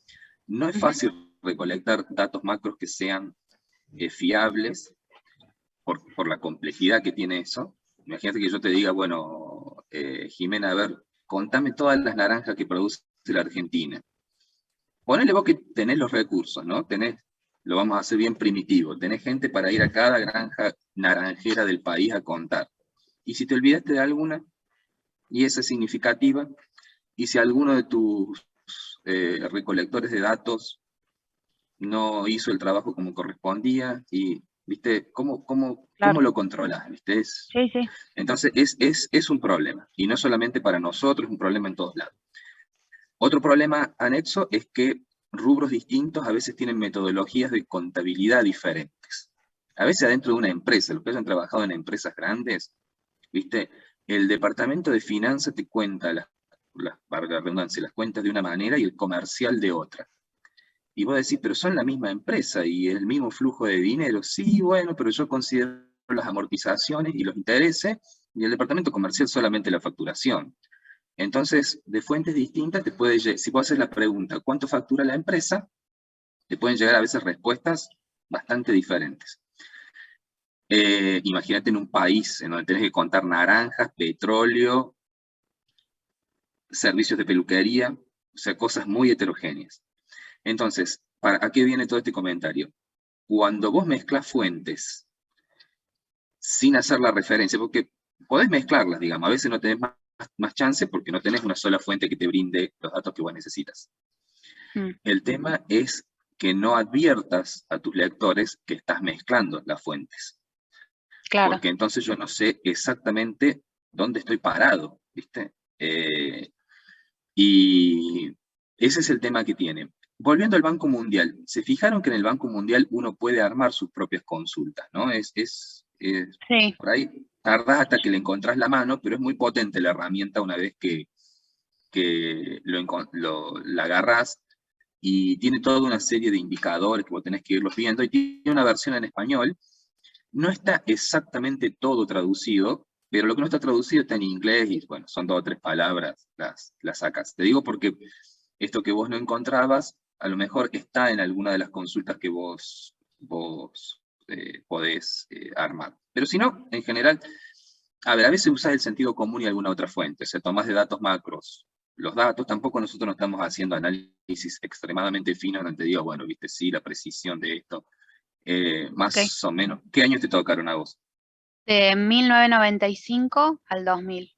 No es fácil recolectar datos macros que sean fiables por la complejidad que tiene eso. Imagínate que yo te diga, bueno, Jimena, a ver, contame todas las naranjas que produce la Argentina. Ponele vos que tenés los recursos, ¿no? Lo vamos a hacer bien primitivo. Tenés gente para ir a cada granja naranjera del país a contar. Y si te olvidaste de alguna, y esa es significativa, y si alguno de tus recolectores de datos no hizo el trabajo como correspondía, y, ¿viste? ¿Cómo lo controlas? ¿Viste? Sí, sí. Entonces, es un problema, y no solamente para nosotros, es un problema en todos lados. Otro problema anexo es que rubros distintos a veces tienen metodologías de contabilidad diferentes. A veces adentro de una empresa, los que hayan trabajado en empresas grandes, ¿viste? El departamento de finanzas te cuenta, valga la redundancia, las cuentas de una manera y el comercial de otra. Y vos decís, pero son la misma empresa y el mismo flujo de dinero. Sí, bueno, pero yo considero las amortizaciones y los intereses, y el departamento comercial solamente la facturación. Entonces, de fuentes distintas, si vos haces la pregunta, ¿cuánto factura la empresa?, te pueden llegar a veces respuestas bastante diferentes. Imagínate en un país en donde tenés que contar naranjas, petróleo, servicios de peluquería, o sea, cosas muy heterogéneas. Entonces, ¿a qué viene todo este comentario? Cuando vos mezclas fuentes sin hacer la referencia, porque podés mezclarlas, digamos, a veces no tenés más chance porque no tenés una sola fuente que te brinde los datos que vos necesitas. El tema es que no adviertas a tus lectores que estás mezclando las fuentes. Claro. Porque entonces yo no sé exactamente dónde estoy parado, ¿viste? Y ese es el tema que tiene. Volviendo al Banco Mundial, ¿se fijaron que en el Banco Mundial uno puede armar sus propias consultas, ¿no? Sí. Por ahí tardás hasta que le encontrás la mano, pero es muy potente la herramienta una vez que la agarrás, y tiene toda una serie de indicadores que vos tenés que irlos viendo, y tiene una versión en español. No está exactamente todo traducido, pero lo que no está traducido está en inglés, y bueno, son 2 o 3 palabras, las sacas. Te digo porque esto que vos no encontrabas, a lo mejor está en alguna de las consultas que vos podés armar. Pero si no, en general, a veces usás el sentido común y alguna otra fuente, o sea, tomás de datos macros los datos. Tampoco nosotros no estamos haciendo análisis extremadamente finos donde te digo, bueno, viste, sí, la precisión de esto, más o menos. ¿Qué años te tocaron a vos? De 1995 al 2000.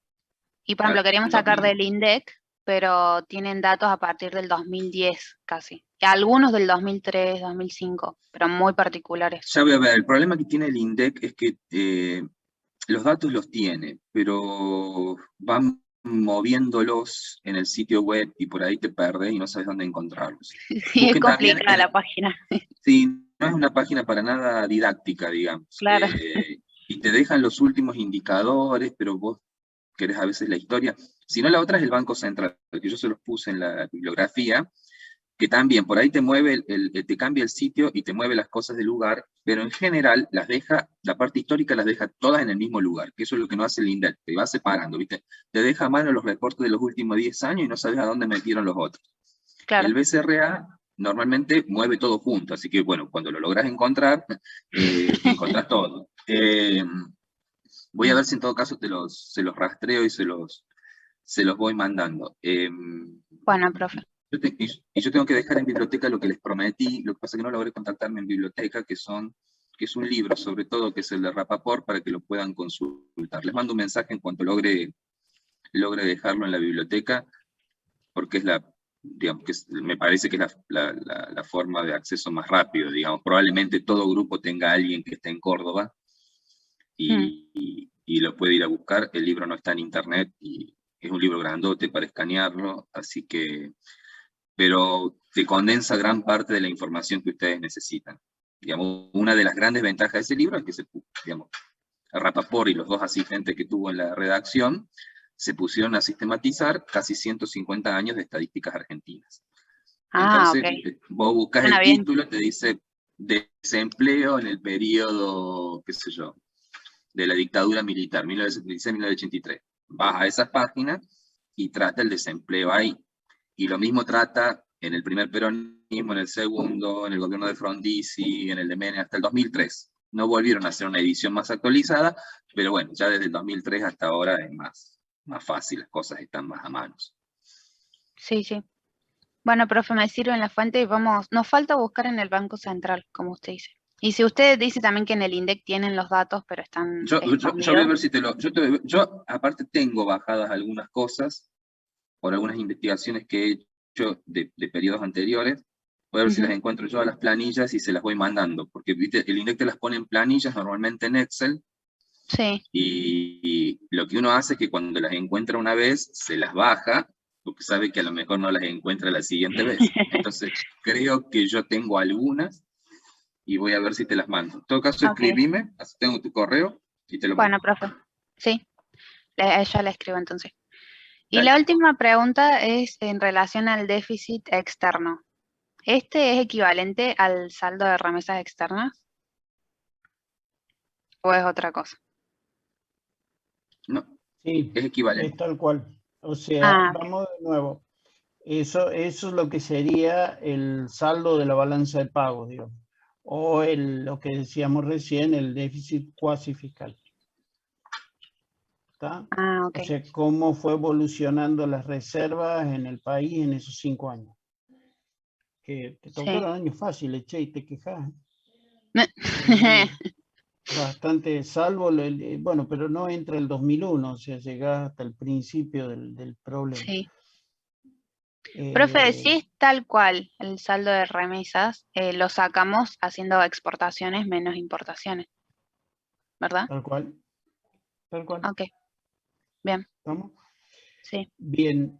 Y por ejemplo, queríamos sacar del INDEC, pero tienen datos a partir del 2010 casi. Y algunos del 2003, 2005, pero muy particulares. Ya voy a ver, el problema que tiene el INDEC es que los datos los tiene, pero van moviéndolos en el sitio web y por ahí te perdés y no sabes dónde encontrarlos. Sí, es complicada la página. Sí, no es una página para nada didáctica, digamos. Claro. Y te dejan los últimos indicadores, pero vos querés a veces la historia. Si no, la otra es el Banco Central, que yo se los puse en la bibliografía, que también por ahí te mueve, te cambia el sitio y te mueve las cosas del lugar, pero en general la parte histórica las deja todas en el mismo lugar, que eso es lo que no hace el INDEC, te va separando, ¿viste? Te deja a mano los reportes de los últimos 10 años y no sabes a dónde metieron los otros. Claro. El BCRA normalmente mueve todo junto, así que bueno, cuando lo logras encontrar, encontrás todo. Voy a ver si en todo caso se los rastreo y se los voy mandando. Bueno, profe. Yo tengo que dejar en biblioteca lo que les prometí, lo que pasa es que no logré contactarme en biblioteca, que es un libro, sobre todo, que es el de Rapaport, para que lo puedan consultar. Les mando un mensaje en cuanto logre dejarlo en la biblioteca, porque es me parece que es la forma de acceso más rápido, digamos. Probablemente todo grupo tenga a alguien que esté en Córdoba, y lo puede ir a buscar. El libro no está en internet, y es un libro grandote para escanearlo, así que... pero te condensa gran parte de la información que ustedes necesitan. Digamos, una de las grandes ventajas de ese libro es que Rapaport y los 2 asistentes que tuvo en la redacción se pusieron a sistematizar casi 150 años de estadísticas argentinas. Entonces, vos buscas el título, te dice desempleo en el periodo, qué sé yo, de la dictadura militar, 1976-1983. Vas a esas páginas y trata el desempleo ahí. Y lo mismo trata en el primer peronismo, en el segundo, en el gobierno de Frondizi, en el de Menem, hasta el 2003. No volvieron a hacer una edición más actualizada, pero bueno, ya desde el 2003 hasta ahora es más fácil, las cosas están más a manos. Sí, sí. Bueno, profe, me sirven la fuente y vamos, nos falta buscar en el Banco Central, como usted dice. Y si usted dice también que en el INDEC tienen los datos, pero están yo voy a ver si yo aparte tengo bajadas algunas cosas, por algunas investigaciones que he hecho de periodos anteriores. Voy a ver si las encuentro yo a las planillas y se las voy mandando, porque ¿viste? El INDEC te las pone en planillas, normalmente en Excel. Sí. Y lo que uno hace es que cuando las encuentra una vez, se las baja, porque sabe que a lo mejor no las encuentra la siguiente vez. Entonces, creo que yo tengo algunas, y voy a ver si te las mando. En todo caso, escribime, así tengo tu correo, y te lo mando. Bueno, profe, sí, ya le escribo entonces. Y la última pregunta es en relación al déficit externo. ¿Este es equivalente al saldo de remesas externas? ¿O es otra cosa? No, Sí, es equivalente. es tal cual. O sea, Ah, ok. vamos de nuevo. Eso es lo que sería el saldo de la balanza de pagos, digamos. O lo que decíamos recién, el déficit cuasi fiscal. ¿Está? Ah, ok. O sea, cómo fue evolucionando las reservas en el país en esos 5 años. Que te tocaron Sí. años fáciles, che, y te quejas. Me- Bastante, salvo, bueno, pero no entra el 2001, o sea, llegás hasta el principio del problema. Sí. Profe, si Eh, es tal cual el saldo de remesas, lo sacamos haciendo exportaciones menos importaciones, ¿verdad? Tal cual, tal cual. Ok, bien, ¿Estamos? sí. Bien,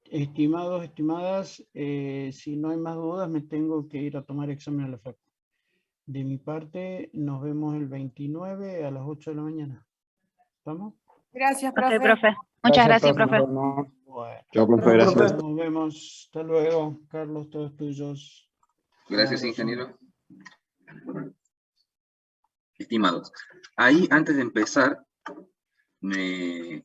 estimados, estimadas, si no hay más dudas, me tengo que ir a tomar examen a la facultad. De mi parte, nos vemos el 29 a las 8 de la mañana. ¿Estamos? Gracias, Ok, profe. profe. Muchas gracias, Nos profe. vemos. Bueno, Chao, profe, Chao, profe. gracias. nos vemos. Hasta luego. Carlos, todos tuyos. Un Gracias, abrazo. ingeniero. Estimados, ahí antes de empezar, me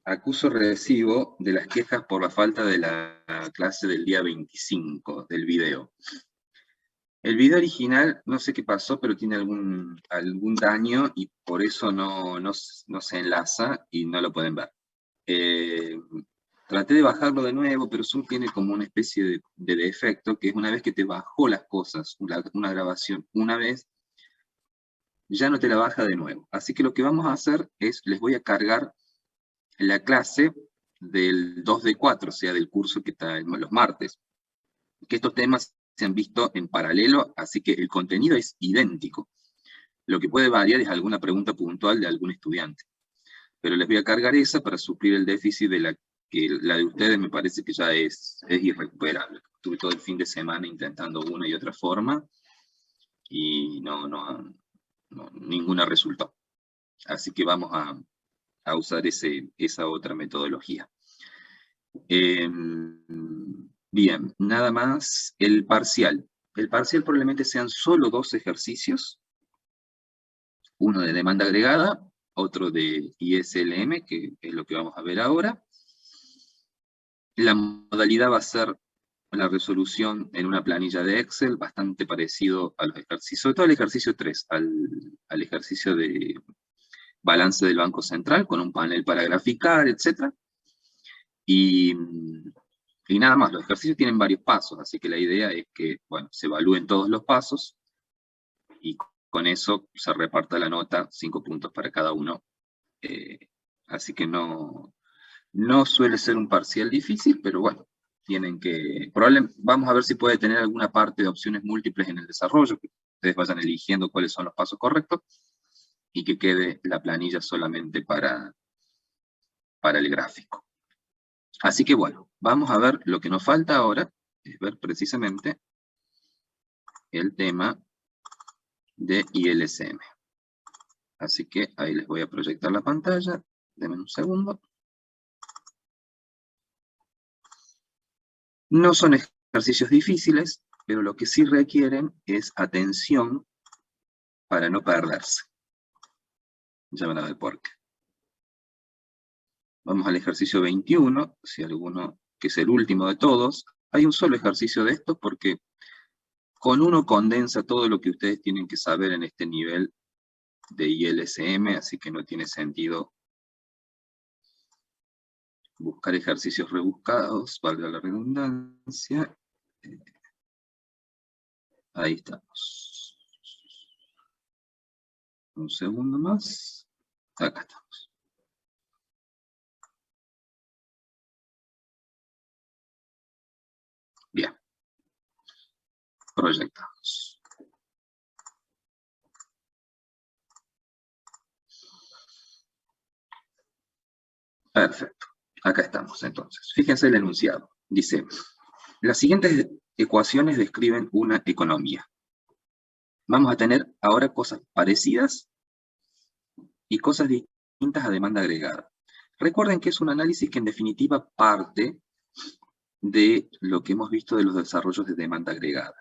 acuso recibo de las quejas por la falta de la clase del día 25 del video. El video original, no sé qué pasó, pero tiene algún daño y por eso no se enlaza y no lo pueden ver. Traté de bajarlo de nuevo, pero Zoom tiene como una especie de defecto, que es una vez que te bajó las cosas, una grabación una vez, ya no te la baja de nuevo. Así que lo que vamos a hacer es, les voy a cargar la clase del 2 de 4, o sea, del curso que está los martes. Que estos temas se han visto en paralelo, así que el contenido es idéntico. Lo que puede variar es alguna pregunta puntual de algún estudiante. Pero les voy a cargar esa para suplir el déficit de la de ustedes me parece que ya es irrecuperable. Estuve todo el fin de semana intentando una y otra forma y ninguna resultó. Así que vamos a usar esa otra metodología. Bien, nada más el parcial. El parcial probablemente sean solo 2 ejercicios, uno de demanda agregada, otro de ISLM, que es lo que vamos a ver ahora. La modalidad va a ser la resolución en una planilla de Excel, bastante parecido a los ejercicios, sobre todo el ejercicio 3, al ejercicio de balance del Banco Central, con un panel para graficar, etc. Y nada más, los ejercicios tienen varios pasos, así que la idea es que, bueno, se evalúen todos los pasos y con eso se reparta la nota, 5 puntos para cada uno. Así que no suele ser un parcial difícil, pero bueno, vamos a ver si puede tener alguna parte de opciones múltiples en el desarrollo, que ustedes vayan eligiendo cuáles son los pasos correctos, y que quede la planilla solamente para el gráfico. Así que bueno, vamos a ver lo que nos falta ahora, es ver precisamente el tema de ILSM. Así que ahí les voy a proyectar la pantalla, denme un segundo. No son ejercicios difíciles, pero lo que sí requieren es atención para no perderse. Ya van a ver por qué. Vamos al ejercicio 21, si alguno, que es el último de todos. Hay un solo ejercicio de esto porque con uno condensa todo lo que ustedes tienen que saber en este nivel de ILSM, así que no tiene sentido buscar ejercicios rebuscados, valga la redundancia. Ahí estamos. Un segundo más. Acá estamos. Bien. Proyectamos. Perfecto. Acá estamos, entonces. Fíjense el enunciado. Dice, las siguientes ecuaciones describen una economía. Vamos a tener ahora cosas parecidas y cosas distintas a demanda agregada. Recuerden que es un análisis que en definitiva parte de lo que hemos visto de los desarrollos de demanda agregada.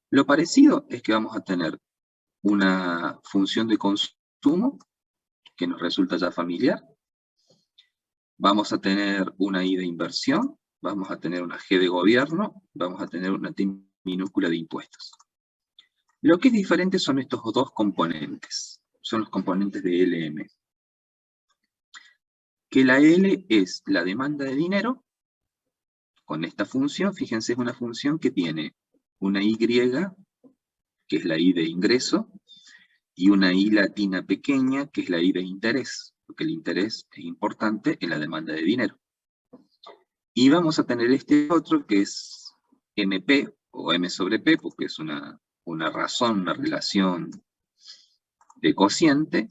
Lo parecido es que vamos a tener una función de consumo, que nos resulta ya familiar. Vamos a tener una I de inversión, vamos a tener una G de gobierno, vamos a tener una T minúscula de impuestos. Lo que es diferente son estos dos componentes, son los componentes de LM. Que la L es la demanda de dinero, con esta función, fíjense, es una función que tiene una Y, que es la I de ingreso, y una I latina pequeña, que es la I de interés, porque el interés es importante en la demanda de dinero. Y vamos a tener este otro, que es MP, o M sobre P, porque es una razón, una relación de cociente,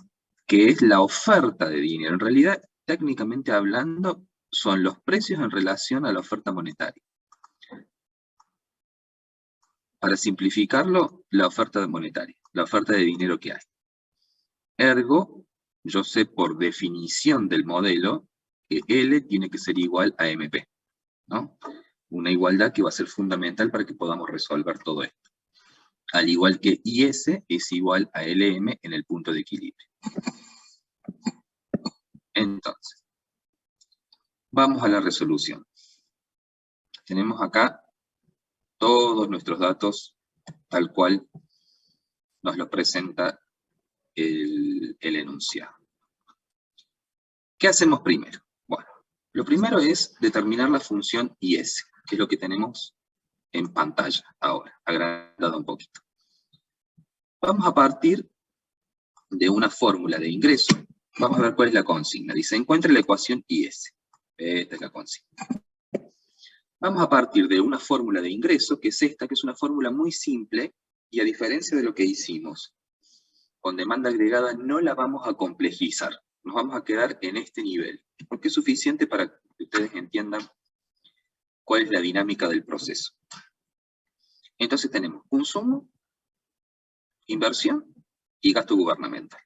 que es la oferta de dinero. En realidad, técnicamente hablando, son los precios en relación a la oferta monetaria. Para simplificarlo, la oferta monetaria, la oferta de dinero que hay. Ergo, yo sé por definición del modelo que L tiene que ser igual a MP, ¿no? Una igualdad que va a ser fundamental para que podamos resolver todo esto. Al igual que IS es igual a LM en el punto de equilibrio. Entonces, vamos a la resolución. Tenemos acá todos nuestros datos tal cual nos lo presenta el enunciado. ¿Qué hacemos primero? Bueno, lo primero es determinar la función IS, que es lo que tenemos en pantalla ahora, agrandado un poquito. Vamos a partir de una fórmula de ingreso. Vamos a ver cuál es la consigna. Dice, encuentre la ecuación IS. Esta es la consigna. Vamos a partir de una fórmula de ingreso, que es esta, que es una fórmula muy simple, y a diferencia de lo que hicimos con demanda agregada, no la vamos a complejizar. Nos vamos a quedar en este nivel, porque es suficiente para que ustedes entiendan cuál es la dinámica del proceso. Entonces tenemos consumo, inversión y gasto gubernamental.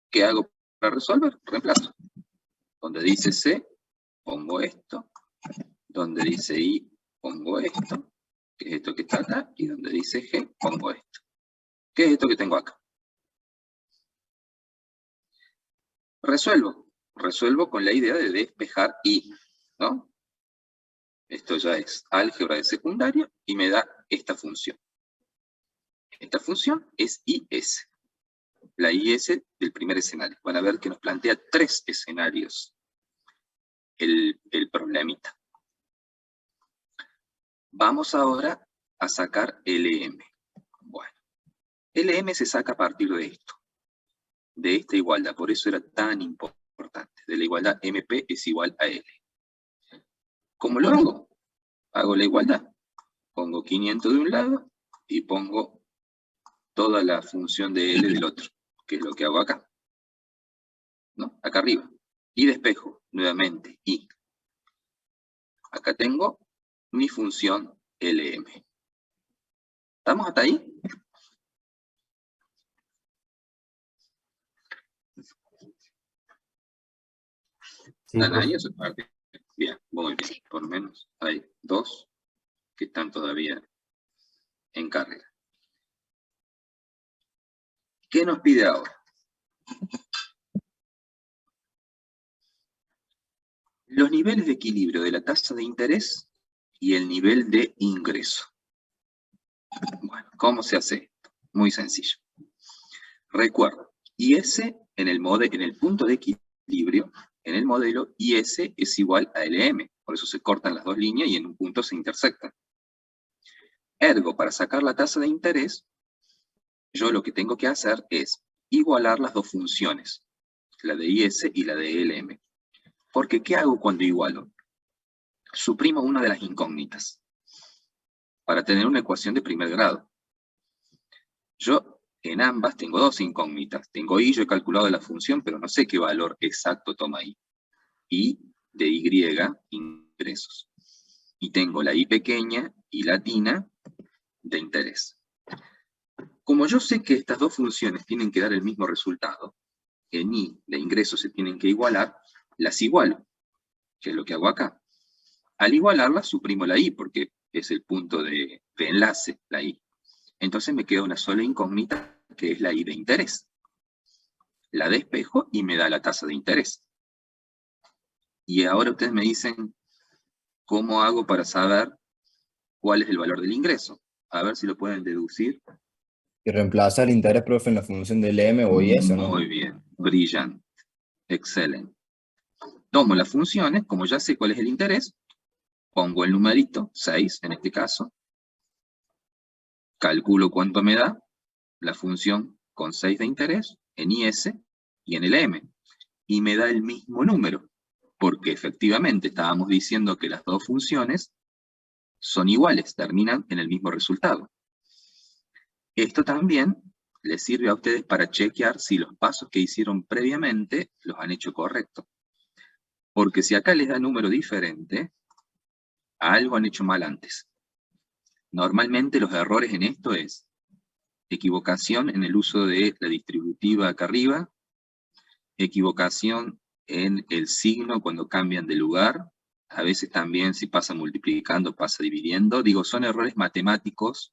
¿Qué hago para resolver? Reemplazo. Donde dice C, pongo esto. Donde dice I, pongo esto, que es esto que está acá, y donde dice G, pongo esto. ¿Qué es esto que tengo acá? Resuelvo con la idea de despejar I, ¿no? Esto ya es álgebra de secundaria, y me da esta función. Esta función es IS. La IS del primer escenario. Van a ver que nos plantea 3 escenarios el problemita. Vamos ahora a sacar LM. Bueno, LM se saca a partir de esto, de esta igualdad, por eso era tan importante, de la igualdad MP es igual a L. ¿Cómo lo hago? Hago la igualdad, pongo 500 de un lado y pongo toda la función de L del otro, que es lo que hago acá, ¿no? Acá arriba, y despejo, nuevamente, I. Acá tengo mi función LM. ¿Estamos hasta ahí? Sí, ¿Están ahí profe. esa parte? Bien, muy bien. Por lo menos hay 2 que están todavía en carrera. ¿Qué nos pide ahora? Los niveles de equilibrio de la tasa de interés y el nivel de ingreso. Bueno, ¿cómo se hace esto? Muy sencillo. Recuerda, IS en el punto de equilibrio, en el modelo, IS es igual a LM. Por eso se cortan las dos líneas y en un punto se intersectan. Ergo, para sacar la tasa de interés, yo lo que tengo que hacer es igualar las dos funciones, la de IS y la de LM. Porque, ¿qué hago cuando igualo? Suprimo una de las incógnitas para tener una ecuación de primer grado. Yo en ambas tengo 2 incógnitas. Tengo I, yo he calculado la función, pero no sé qué valor exacto toma I. I de Y, ingresos. Y tengo la I pequeña y latina de interés. Como yo sé que estas dos funciones tienen que dar el mismo resultado, en I de ingresos se tienen que igualar, las igualo, que es lo que hago acá. Al igualarla, suprimo la I, porque es el punto de enlace, la I. Entonces me queda una sola incógnita, que es la I de interés. La despejo y me da la tasa de interés. Y ahora ustedes me dicen, ¿cómo hago para saber cuál es el valor del ingreso? A ver si lo pueden deducir. Y reemplazar interés, profe, en la función del M o IS, ¿no? Muy bien, brillante, excelente. Tomo las funciones, como ya sé cuál es el interés, pongo el numerito, 6 en este caso, calculo cuánto me da la función con 6 de interés en IS y en el M, y me da el mismo número, porque efectivamente estábamos diciendo que las dos funciones son iguales, terminan en el mismo resultado. Esto también les sirve a ustedes para chequear si los pasos que hicieron previamente los han hecho correcto. Porque si acá les da número diferente, algo han hecho mal antes. Normalmente los errores en esto es equivocación en el uso de la distributiva acá arriba, equivocación en el signo cuando cambian de lugar, a veces también si pasa multiplicando, pasa dividiendo. Digo, son errores matemáticos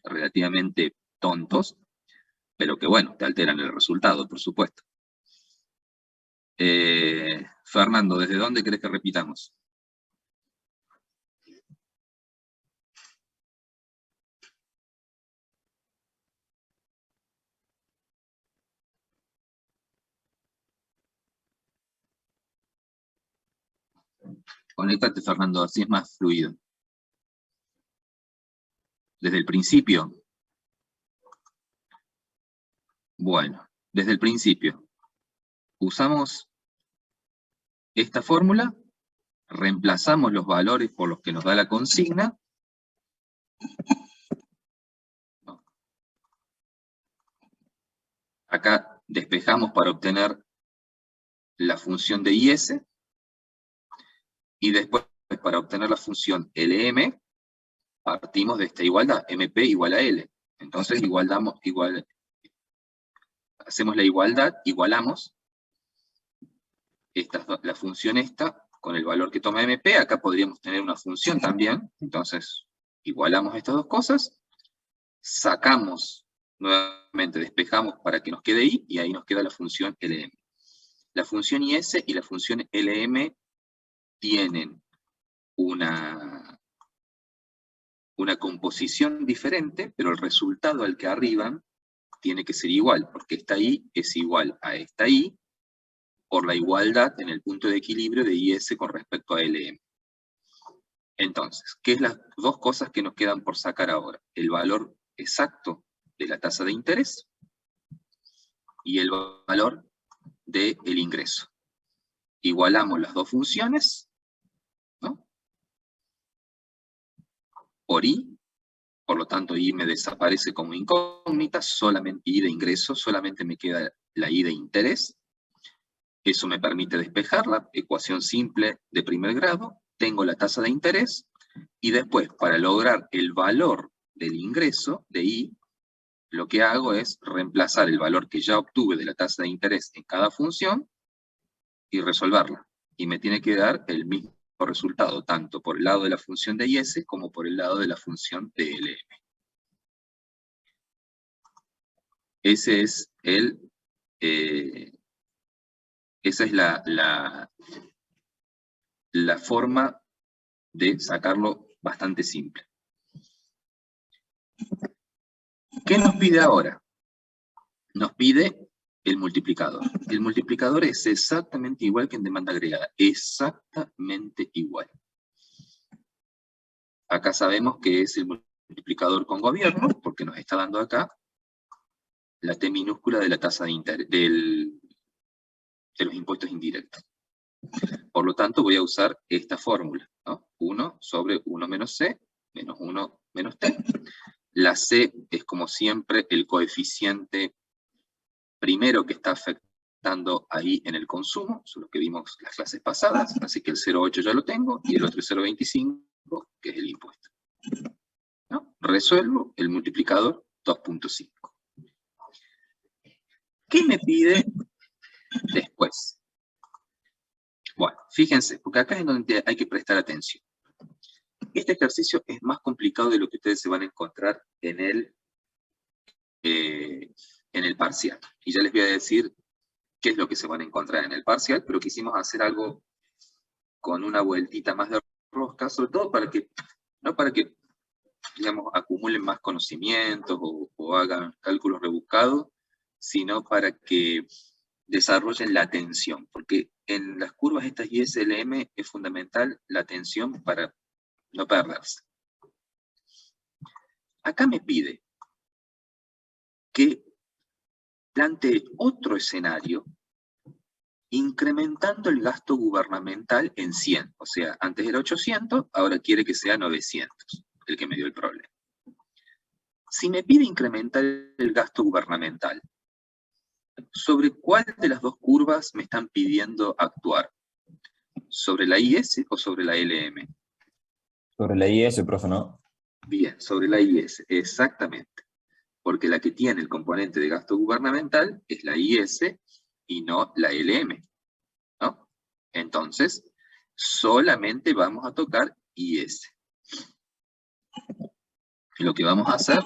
relativamente tontos, pero que bueno, te alteran el resultado, por supuesto. Fernando, ¿desde dónde crees que repitamos? Conéctate, Fernando, así es más fluido. Desde el principio. Bueno, desde el principio. Usamos esta fórmula, reemplazamos los valores por los que nos da la consigna. Acá despejamos para obtener la función de IS. Y después, para obtener la función LM, partimos de esta igualdad, MP igual a L. Entonces hacemos la igualdad, igualamos la función esta con el valor que toma MP. Acá podríamos tener una función también. Entonces, igualamos estas dos cosas, sacamos nuevamente, despejamos para que nos quede I, y ahí nos queda la función LM. La función IS y la función LM tienen una composición diferente, pero el resultado al que arriban tiene que ser igual, porque esta I es igual a esta I por la igualdad en el punto de equilibrio de IS con respecto a LM. Entonces, ¿qué es las dos cosas que nos quedan por sacar ahora? El valor exacto de la tasa de interés y el valor del ingreso. Igualamos las dos funciones, ¿no? Por I, por lo tanto I me desaparece como incógnita, solamente I de ingreso, solamente me queda la I de interés. Eso me permite despejar la ecuación simple de primer grado, tengo la tasa de interés, y después, para lograr el valor del ingreso de I, lo que hago es reemplazar el valor que ya obtuve de la tasa de interés en cada función y resolverla. Y me tiene que dar el mismo resultado, tanto por el lado de la función de IS como por el lado de la función de LM. Ese es esa es la forma de sacarlo bastante simple. ¿Qué nos pide ahora? Nos pide el multiplicador. El multiplicador es exactamente igual que en demanda agregada. Exactamente igual. Acá sabemos que es el multiplicador con gobierno, porque nos está dando acá la T minúscula de la tasa de interés, de los impuestos indirectos. Por lo tanto, voy a usar esta fórmula, ¿no? 1 sobre 1 menos C, menos 1 menos T. La C es, como siempre, el coeficiente primero que está afectando ahí en el consumo, son los que vimos las clases pasadas, así que el 0,8 ya lo tengo, y el otro es 0,25, que es el impuesto. ¿No? Resuelvo el multiplicador 2.5. ¿Qué me pide después? Bueno, fíjense, porque acá es donde hay que prestar atención. Este ejercicio es más complicado de lo que ustedes se van a encontrar en el parcial. Y ya les voy a decir qué es lo que se van a encontrar en el parcial, pero quisimos hacer algo con una vueltita más de rosca, sobre todo para que, no para que, digamos, acumulen más conocimientos o hagan cálculos rebuscados, sino para que desarrollen la atención, porque en las curvas estas ISLM es fundamental la atención para no perderse. Acá me pide que plantee otro escenario incrementando el gasto gubernamental en 100. O sea, antes era 800, ahora quiere que sea 900, el que me dio el problema. Si me pide incrementar el gasto gubernamental, ¿sobre cuál de las dos curvas me están pidiendo actuar? ¿Sobre la IS o sobre la LM? Sobre la IS, profe, ¿no? Bien, sobre la IS, exactamente. Porque la que tiene el componente de gasto gubernamental es la IS y no la LM, ¿no? Entonces, solamente vamos a tocar IS. Y lo que vamos a hacer,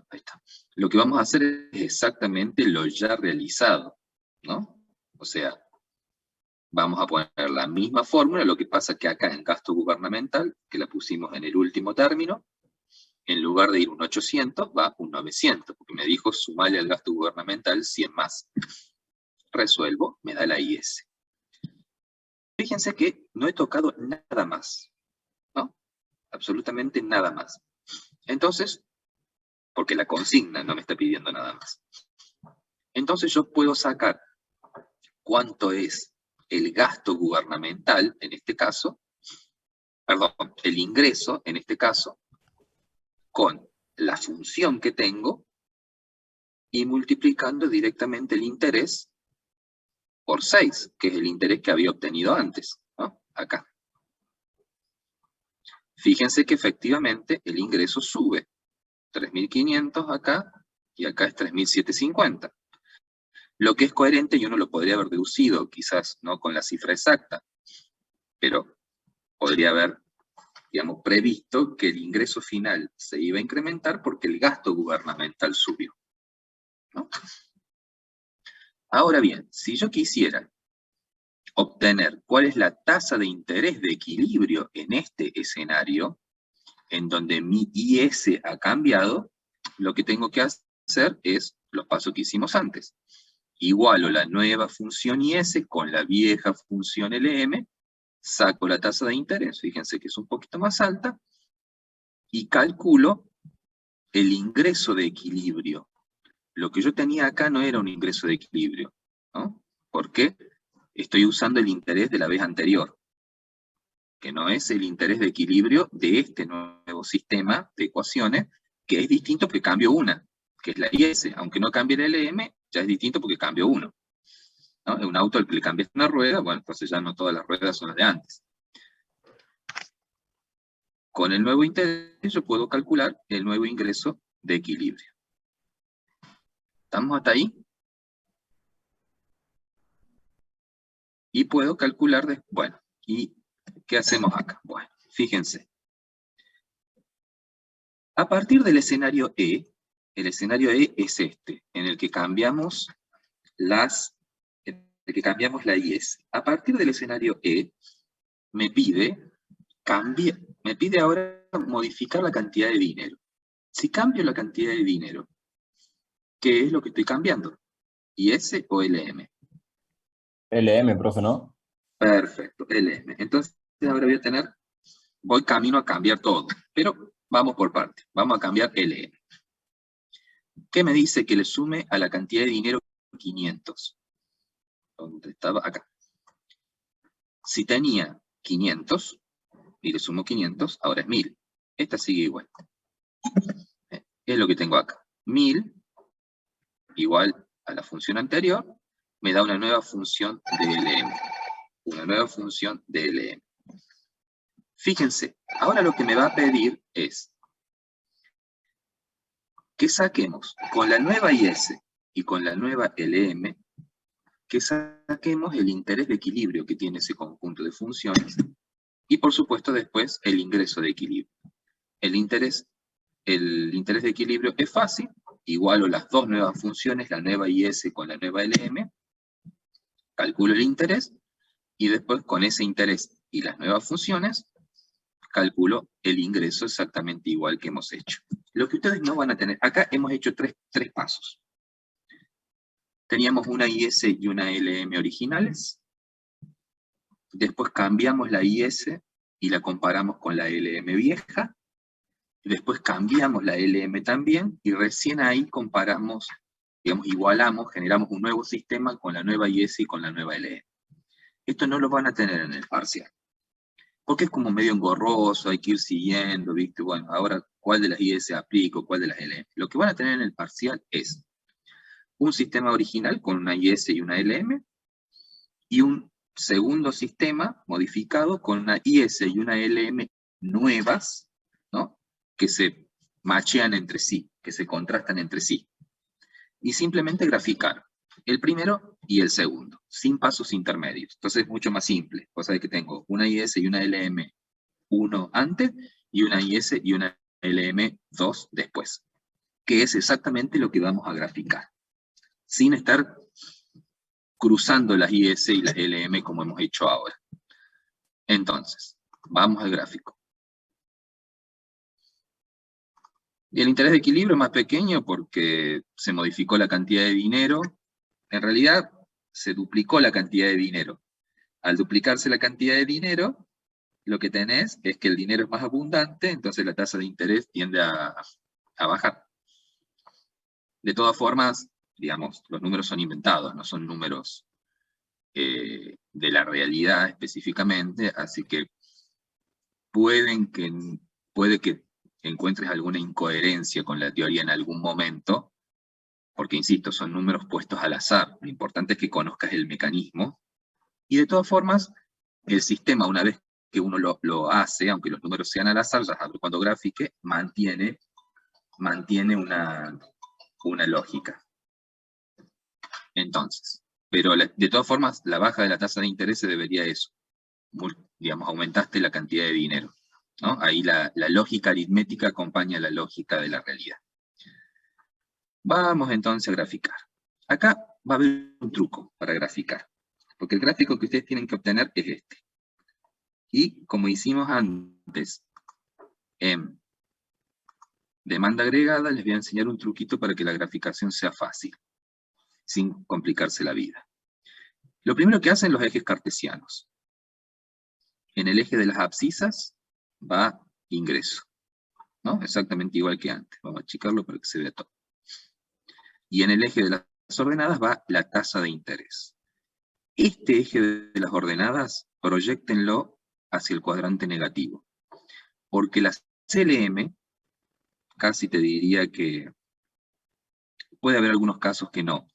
ahí está. Lo que vamos a hacer es exactamente lo ya realizado, ¿no? O sea, vamos a poner la misma fórmula, lo que pasa que acá en gasto gubernamental, que la pusimos en el último término, en lugar de ir un 800, va un 900, porque me dijo sumarle al gasto gubernamental 100 más. Resuelvo, me da la IS. Fíjense que no he tocado nada más, ¿no? Absolutamente nada más. Entonces, porque la consigna no me está pidiendo nada más. Entonces yo puedo sacar cuánto es el gasto gubernamental, en este caso, perdón, el ingreso, en este caso, con la función que tengo y multiplicando directamente el interés por 6, que es el interés que había obtenido antes, ¿no? Acá. Fíjense que efectivamente el ingreso sube. 3.500 acá, y acá es 3.750. Lo que es coherente, y uno lo podría haber deducido, quizás no con la cifra exacta, pero podría haber, digamos, previsto que el ingreso final se iba a incrementar porque el gasto gubernamental subió, ¿no? Ahora bien, si yo quisiera obtener cuál es la tasa de interés de equilibrio en este escenario, en donde mi IS ha cambiado, lo que tengo que hacer es los pasos que hicimos antes. Igualo la nueva función IS con la vieja función LM, saco la tasa de interés, fíjense que es un poquito más alta, y calculo el ingreso de equilibrio. Lo que yo tenía acá no era un ingreso de equilibrio, ¿no? Porque estoy usando el interés de la vez anterior, que no es el interés de equilibrio de este nuevo sistema de ecuaciones, que es distinto porque cambio una, que es la IS. Aunque no cambie el LM, ya es distinto porque cambio uno, ¿no? Es un auto al que le cambias una rueda, bueno, entonces ya no todas las ruedas son las de antes. Con el nuevo interés yo puedo calcular el nuevo ingreso de equilibrio. ¿Estamos hasta ahí? Y puedo calcular, bueno, ¿y qué hacemos acá? Bueno, fíjense. A partir del escenario E, el escenario E es este, en el que cambiamos la IS. A partir del escenario E, me pide ahora modificar la cantidad de dinero. Si cambio la cantidad de dinero, ¿qué es lo que estoy cambiando? ¿IS o LM? LM, profe, ¿no? Perfecto, LM. Entonces ahora voy camino a cambiar todo, pero vamos por partes. Vamos a cambiar LM. ¿Qué me dice que le sume a la cantidad de dinero 500? ¿Dónde estaba? Acá. Si tenía 500, y le sumo 500, ahora es 1000. Esta sigue igual. Es lo que tengo acá. 1000, igual a la función anterior, me da una nueva función de LM. Una nueva función de LM. Fíjense, ahora lo que me va a pedir es que saquemos con la nueva IS y con la nueva LM, que saquemos el interés de equilibrio que tiene ese conjunto de funciones Y por supuesto después el ingreso de equilibrio. El interés de equilibrio es fácil, igualo las dos nuevas funciones, la nueva IS con la nueva LM, calculo el interés, y después con ese interés y las nuevas funciones, calculo el ingreso exactamente igual que hemos hecho. Lo que ustedes no van a tener, acá hemos hecho tres pasos. Teníamos una IS y una LM originales, después cambiamos la IS y la comparamos con la LM vieja, después cambiamos la LM también, y recién ahí comparamos, digamos, igualamos, generamos un nuevo sistema con la nueva IS y con la nueva LM. Esto no lo van a tener en el parcial, porque es como medio engorroso, hay que ir siguiendo, ¿viste? Bueno, ahora, ¿cuál de las IS aplico, cuál de las LM? Lo que van a tener en el parcial es un sistema original con una IS y una LM, y un segundo sistema modificado con una IS y una LM nuevas, ¿no? Que se machean entre sí, que se contrastan entre sí. Y simplemente graficar el primero y el segundo, sin pasos intermedios. Entonces es mucho más simple. O sea que tengo una IS y una LM 1 antes, y una IS y una LM 2 después. Que es exactamente lo que vamos a graficar. Sin estar cruzando las IS y las LM como hemos hecho ahora. Entonces, vamos al gráfico. Y el interés de equilibrio es más pequeño porque se modificó la cantidad de dinero. En realidad, se duplicó la cantidad de dinero. Al duplicarse la cantidad de dinero, lo que tenés es que el dinero es más abundante, entonces la tasa de interés tiende a bajar. De todas formas, digamos, los números son inventados, no son números de la realidad específicamente, así que puede que encuentres alguna incoherencia con la teoría en algún momento, porque insisto, son números puestos al azar. Lo importante es que conozcas el mecanismo, y de todas formas, el sistema, una vez que uno lo hace, aunque los números sean al azar, ya sabes, cuando grafique, mantiene una lógica. Entonces, pero de todas formas, la baja de la tasa de interés se debería a eso. Digamos, aumentaste la cantidad de dinero, ¿no? Ahí la lógica aritmética acompaña la lógica de la realidad. Vamos entonces a graficar. Acá va a haber un truco para graficar, porque el gráfico que ustedes tienen que obtener es este. Y como hicimos antes en demanda agregada, les voy a enseñar un truquito para que la graficación sea fácil, sin complicarse la vida. Lo primero que hacen los ejes cartesianos. En el eje de las abscisas va ingreso, ¿no? Exactamente igual que antes. Vamos a achicarlo para que se vea todo. Y en el eje de las ordenadas va la tasa de interés. Este eje de las ordenadas, proyéctenlo hacia el cuadrante negativo. Porque las CLM, casi te diría que puede haber algunos casos que no,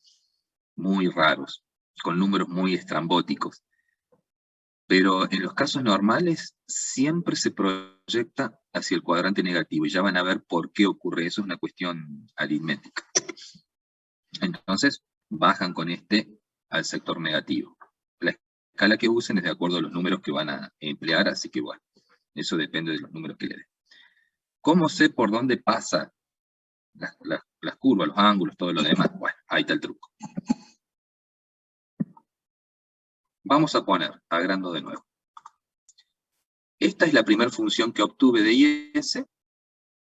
muy raros, con números muy estrambóticos. Pero en los casos normales siempre se proyecta hacia el cuadrante negativo, y ya van a ver por qué ocurre eso, es una cuestión aritmética. Entonces, bajan con este al sector negativo. La escala que usen es de acuerdo a los números que van a emplear, así que bueno, eso depende de los números que le den. ¿Cómo sé por dónde pasa las curvas, los ángulos, todo lo demás? Bueno, ahí está el truco. Vamos a poner, agrando de nuevo. Esta es la primera función que obtuve de IS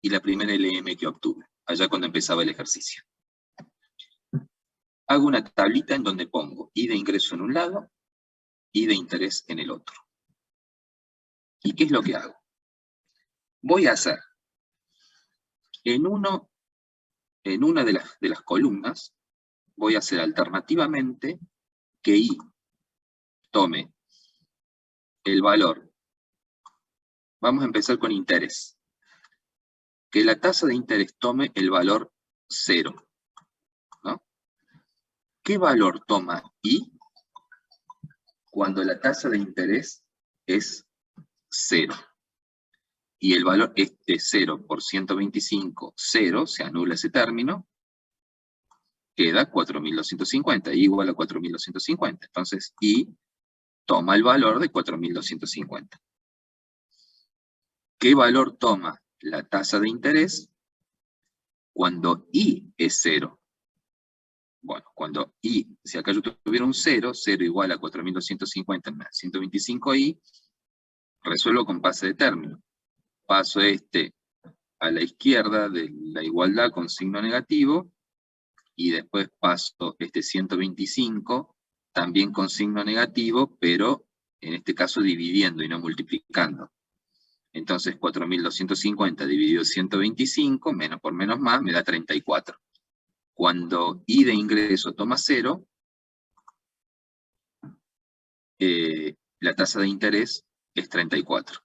y la primera LM que obtuve, allá cuando empezaba el ejercicio. Hago una tablita en donde pongo I de ingreso en un lado, I de interés en el otro. ¿Y qué es lo que hago? Voy a hacer, en una de las columnas, voy a hacer alternativamente que I tome el valor. Vamos a empezar con interés. Que la tasa de interés tome el valor 0. ¿No? ¿Qué valor toma I cuando la tasa de interés es 0? Y el valor es de 0 por 125, 0, se anula ese término, queda 4.250, igual a 4.250. Entonces, I toma el valor de 4.250. ¿qué valor toma la tasa de interés cuando I es 0? Bueno, cuando I, si acá yo tuviera un 0, 0 igual a 4.250 más 125i, resuelvo con pase de término. Paso a la izquierda de la igualdad con signo negativo, y después paso 125 también con signo negativo, pero en este caso dividiendo y no multiplicando. Entonces 4.250 dividido 125, menos por menos más, me da 34. Cuando I de ingreso toma 0, la tasa de interés es 34.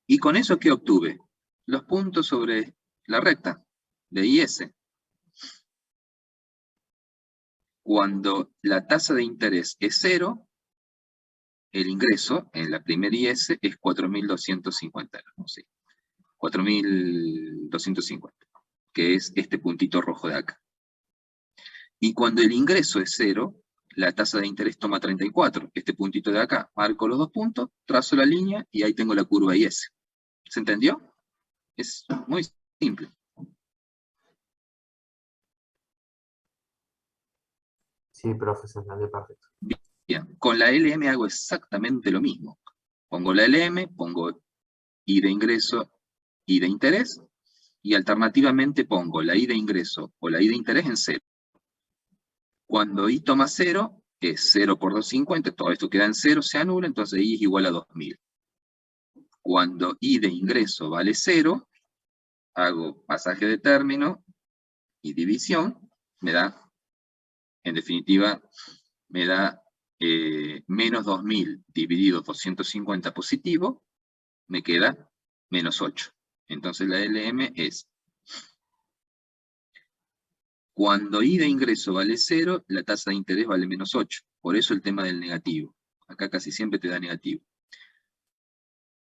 ¿Y con eso qué obtuve? Los puntos sobre la recta de IS. Cuando la tasa de interés es 0, el ingreso en la primera IS es 4.250, no sé, 4.250, que es este puntito rojo de acá. Y cuando el ingreso es 0, la tasa de interés toma 34, este puntito de acá. Marco los dos puntos, trazo la línea y ahí tengo la curva IS. ¿Se entendió? Es muy simple. Sí, profe, se entendió perfecto. Bien, con la LM hago exactamente lo mismo. Pongo la LM, pongo I de ingreso, I de interés, y alternativamente pongo la I de ingreso o la I de interés en 0. Cuando I toma 0, es 0 por 250, todo esto queda en 0, se anula, entonces I es igual a 2000. Cuando I de ingreso vale 0, hago pasaje de término y división, me da, en definitiva, me da menos 2000 dividido 250 positivo, me queda menos 8. Entonces la LM es, cuando I de ingreso vale 0, la tasa de interés vale menos 8. Por eso el tema del negativo. Acá casi siempre te da negativo.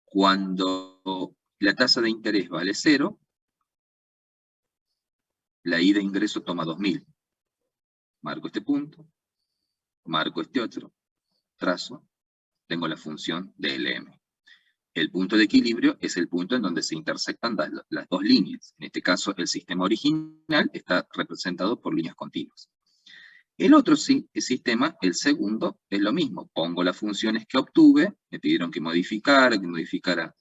Cuando la tasa de interés vale 0, la I de ingreso toma 2000. Marco este punto, marco este otro, trazo, tengo la función de LM. El punto de equilibrio es el punto en donde se intersectan las dos líneas. En este caso, el sistema original está representado por líneas continuas. El otro sistema, el segundo, es lo mismo. Pongo las funciones que obtuve, me pidieron que modificara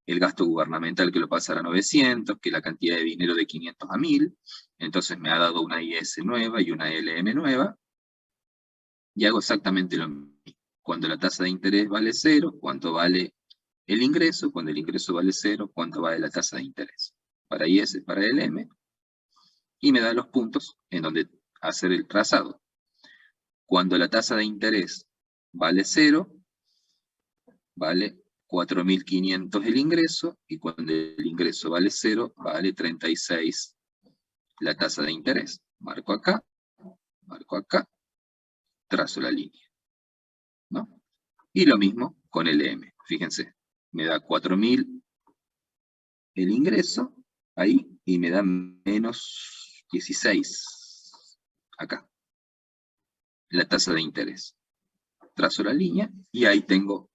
el gasto gubernamental, que lo pasara a 900, que la cantidad de dinero de 500 a 1000, entonces me ha dado una IS nueva y una LM nueva, y hago exactamente lo mismo. Cuando la tasa de interés vale 0, ¿cuánto vale el ingreso? Cuando el ingreso vale 0, ¿cuánto vale la tasa de interés? Para IS, para LM, y me da los puntos en donde hacer el trazado. Cuando la tasa de interés vale 0, vale 4.500 el ingreso, y cuando el ingreso vale 0, vale 36 la tasa de interés. Marco acá, trazo la línea, ¿no? Y lo mismo con el M, fíjense, me da 4.000 el ingreso, ahí, y me da menos 16, acá, la tasa de interés. Trazo la línea, y ahí tengo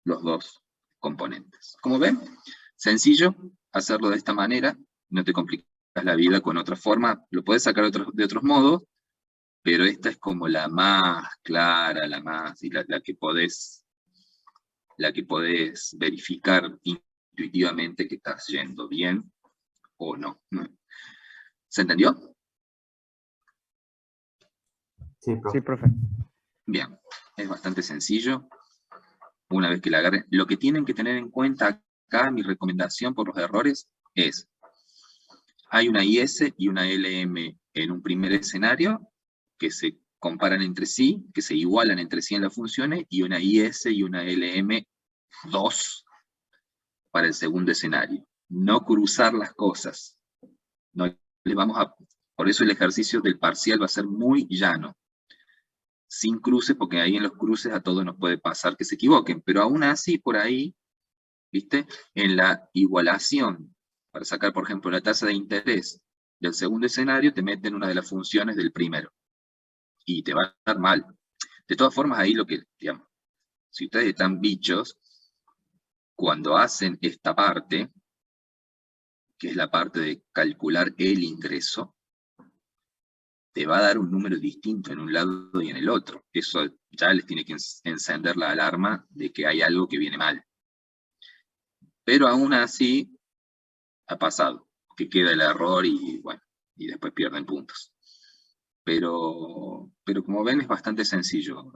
los dos componentes. Como ven, sencillo hacerlo de esta manera, no te complicas la vida con otra forma, lo puedes sacar de otros modos, pero esta es como la más clara, y la que podés verificar intuitivamente que estás yendo bien o no. ¿Se entendió? Sí, profe. Sí, profe. Bien, es bastante sencillo. Una vez que la agarren, lo que tienen que tener en cuenta acá, mi recomendación por los errores, es, hay una IS y una LM en un primer escenario, que se comparan entre sí, que se igualan entre sí en las funciones, y una IS y una LM2 para el segundo escenario. No cruzar las cosas. No le vamos a, por eso el ejercicio del parcial va a ser muy llano. Sin cruces, porque ahí en los cruces a todos nos puede pasar que se equivoquen, pero aún así por ahí, ¿viste? En la igualación, para sacar por ejemplo la tasa de interés del segundo escenario, te meten una de las funciones del primero, y te va a dar mal. De todas formas ahí lo que, digamos, si ustedes están bichos, cuando hacen esta parte, que es la parte de calcular el ingreso, te va a dar un número distinto en un lado y en el otro. Eso ya les tiene que encender la alarma de que hay algo que viene mal. Pero aún así, ha pasado, que queda el error y bueno, y después pierden puntos. Pero como ven, es bastante sencillo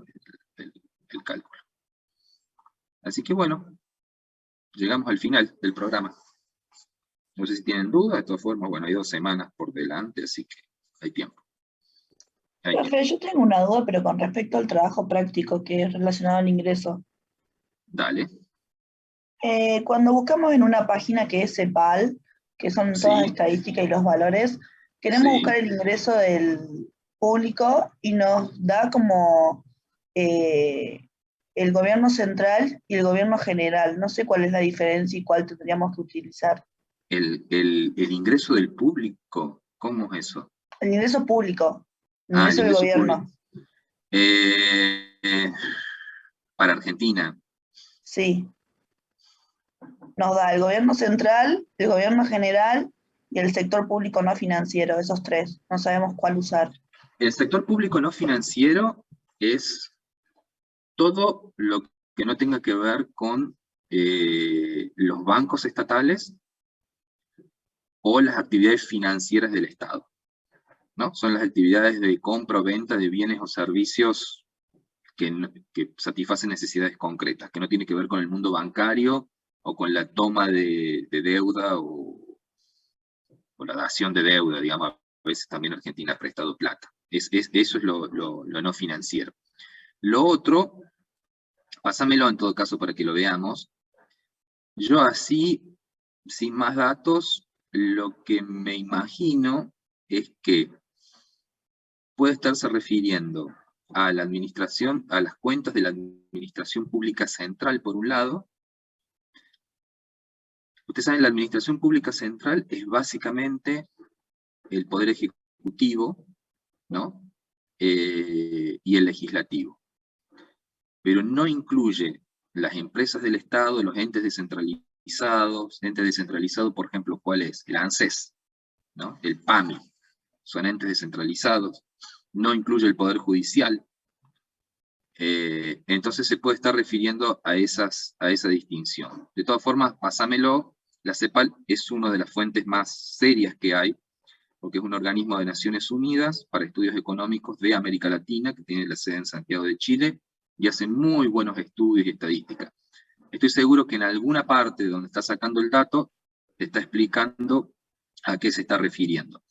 el cálculo. Así que bueno, llegamos al final del programa. No sé si tienen dudas, de todas formas, bueno, hay 2 semanas por delante, así que hay tiempo. Profe, yo tengo una duda, pero con respecto al trabajo práctico que es relacionado al ingreso. Dale. Cuando buscamos en una página que es CEPAL, que son todas Sí. estadísticas y los valores, queremos Sí. buscar el ingreso del público y nos da como el gobierno central y el gobierno general. No sé cuál es la diferencia y cuál tendríamos que utilizar. El ingreso del público, ¿cómo es eso? El ingreso público, el Ah, el ingreso del ingreso gobierno. público. Para Argentina. Sí. Nos da el gobierno central, el gobierno general y el sector público no financiero, esos 3. No sabemos cuál usar. El sector público no financiero es todo lo que no tenga que ver con los bancos estatales o las actividades financieras del Estado, ¿no? Son las actividades de compra o venta de bienes o servicios que satisfacen necesidades concretas, que no tiene que ver con el mundo bancario o con la toma de deuda o la dación de deuda, digamos. A veces también Argentina ha prestado plata. Eso es lo no financiero. Lo otro, pásamelo en todo caso para que lo veamos. Yo así, sin más datos, lo que me imagino es que puede estarse refiriendo a la administración, a las cuentas de la administración pública central, por un lado. Ustedes saben, la administración pública central es básicamente el poder ejecutivo, ¿no? Y el legislativo. Pero no incluye las empresas del Estado, los entes descentralizados, por ejemplo, ¿cuál es? El ANSES, ¿no? El PAMI, son entes descentralizados. No incluye el Poder Judicial. Entonces se puede estar refiriendo a esa distinción. De todas formas, pásamelo. La CEPAL es una de las fuentes más serias que hay, porque es un organismo de Naciones Unidas para estudios económicos de América Latina, que tiene la sede en Santiago de Chile, y hace muy buenos estudios y estadísticas. Estoy seguro que en alguna parte donde está sacando el dato, te está explicando a qué se está refiriendo.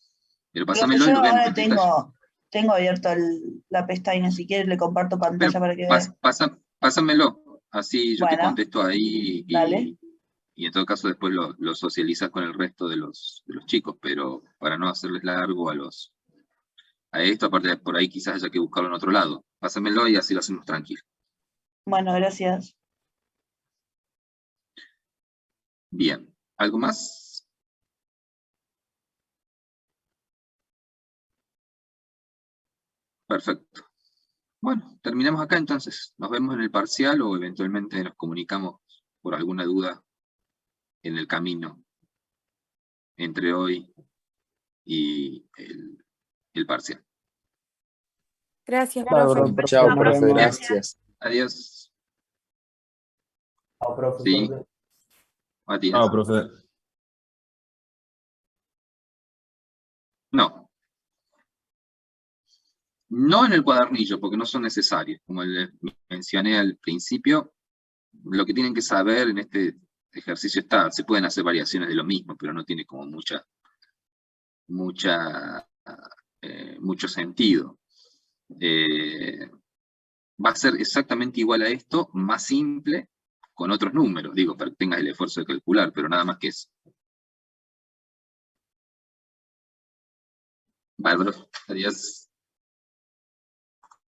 Pero pásamelo y Yo lo vemos. ahora tengo abierto la pestaña, si quieres le comparto pantalla para que veas. Pásamelo, así yo te Bueno, contesto ahí dale. y en todo caso después lo socializas con el resto de los chicos, pero para no hacerles largo a esto, aparte de por ahí quizás haya que buscarlo en otro lado. Pásamelo y así lo hacemos tranquilo. Bueno, gracias. Bien, ¿algo más? Perfecto. Bueno, terminamos acá entonces. Nos vemos en el parcial o eventualmente nos comunicamos por alguna duda en el camino entre hoy y el parcial. Gracias, Claro, profe. profe. Chao, Nos profe, vemos. gracias. Adiós. Chao, profe. Sí. suerte. Matías. Chao, profe. No. No en el cuadernillo, porque no son necesarios. Como les mencioné al principio, lo que tienen que saber en este ejercicio se pueden hacer variaciones de lo mismo, pero no tiene como mucho sentido. Va a ser exactamente igual a esto, más simple, con otros números, digo, para que tengas el esfuerzo de calcular, pero nada más que eso. Bárbaro, adiós.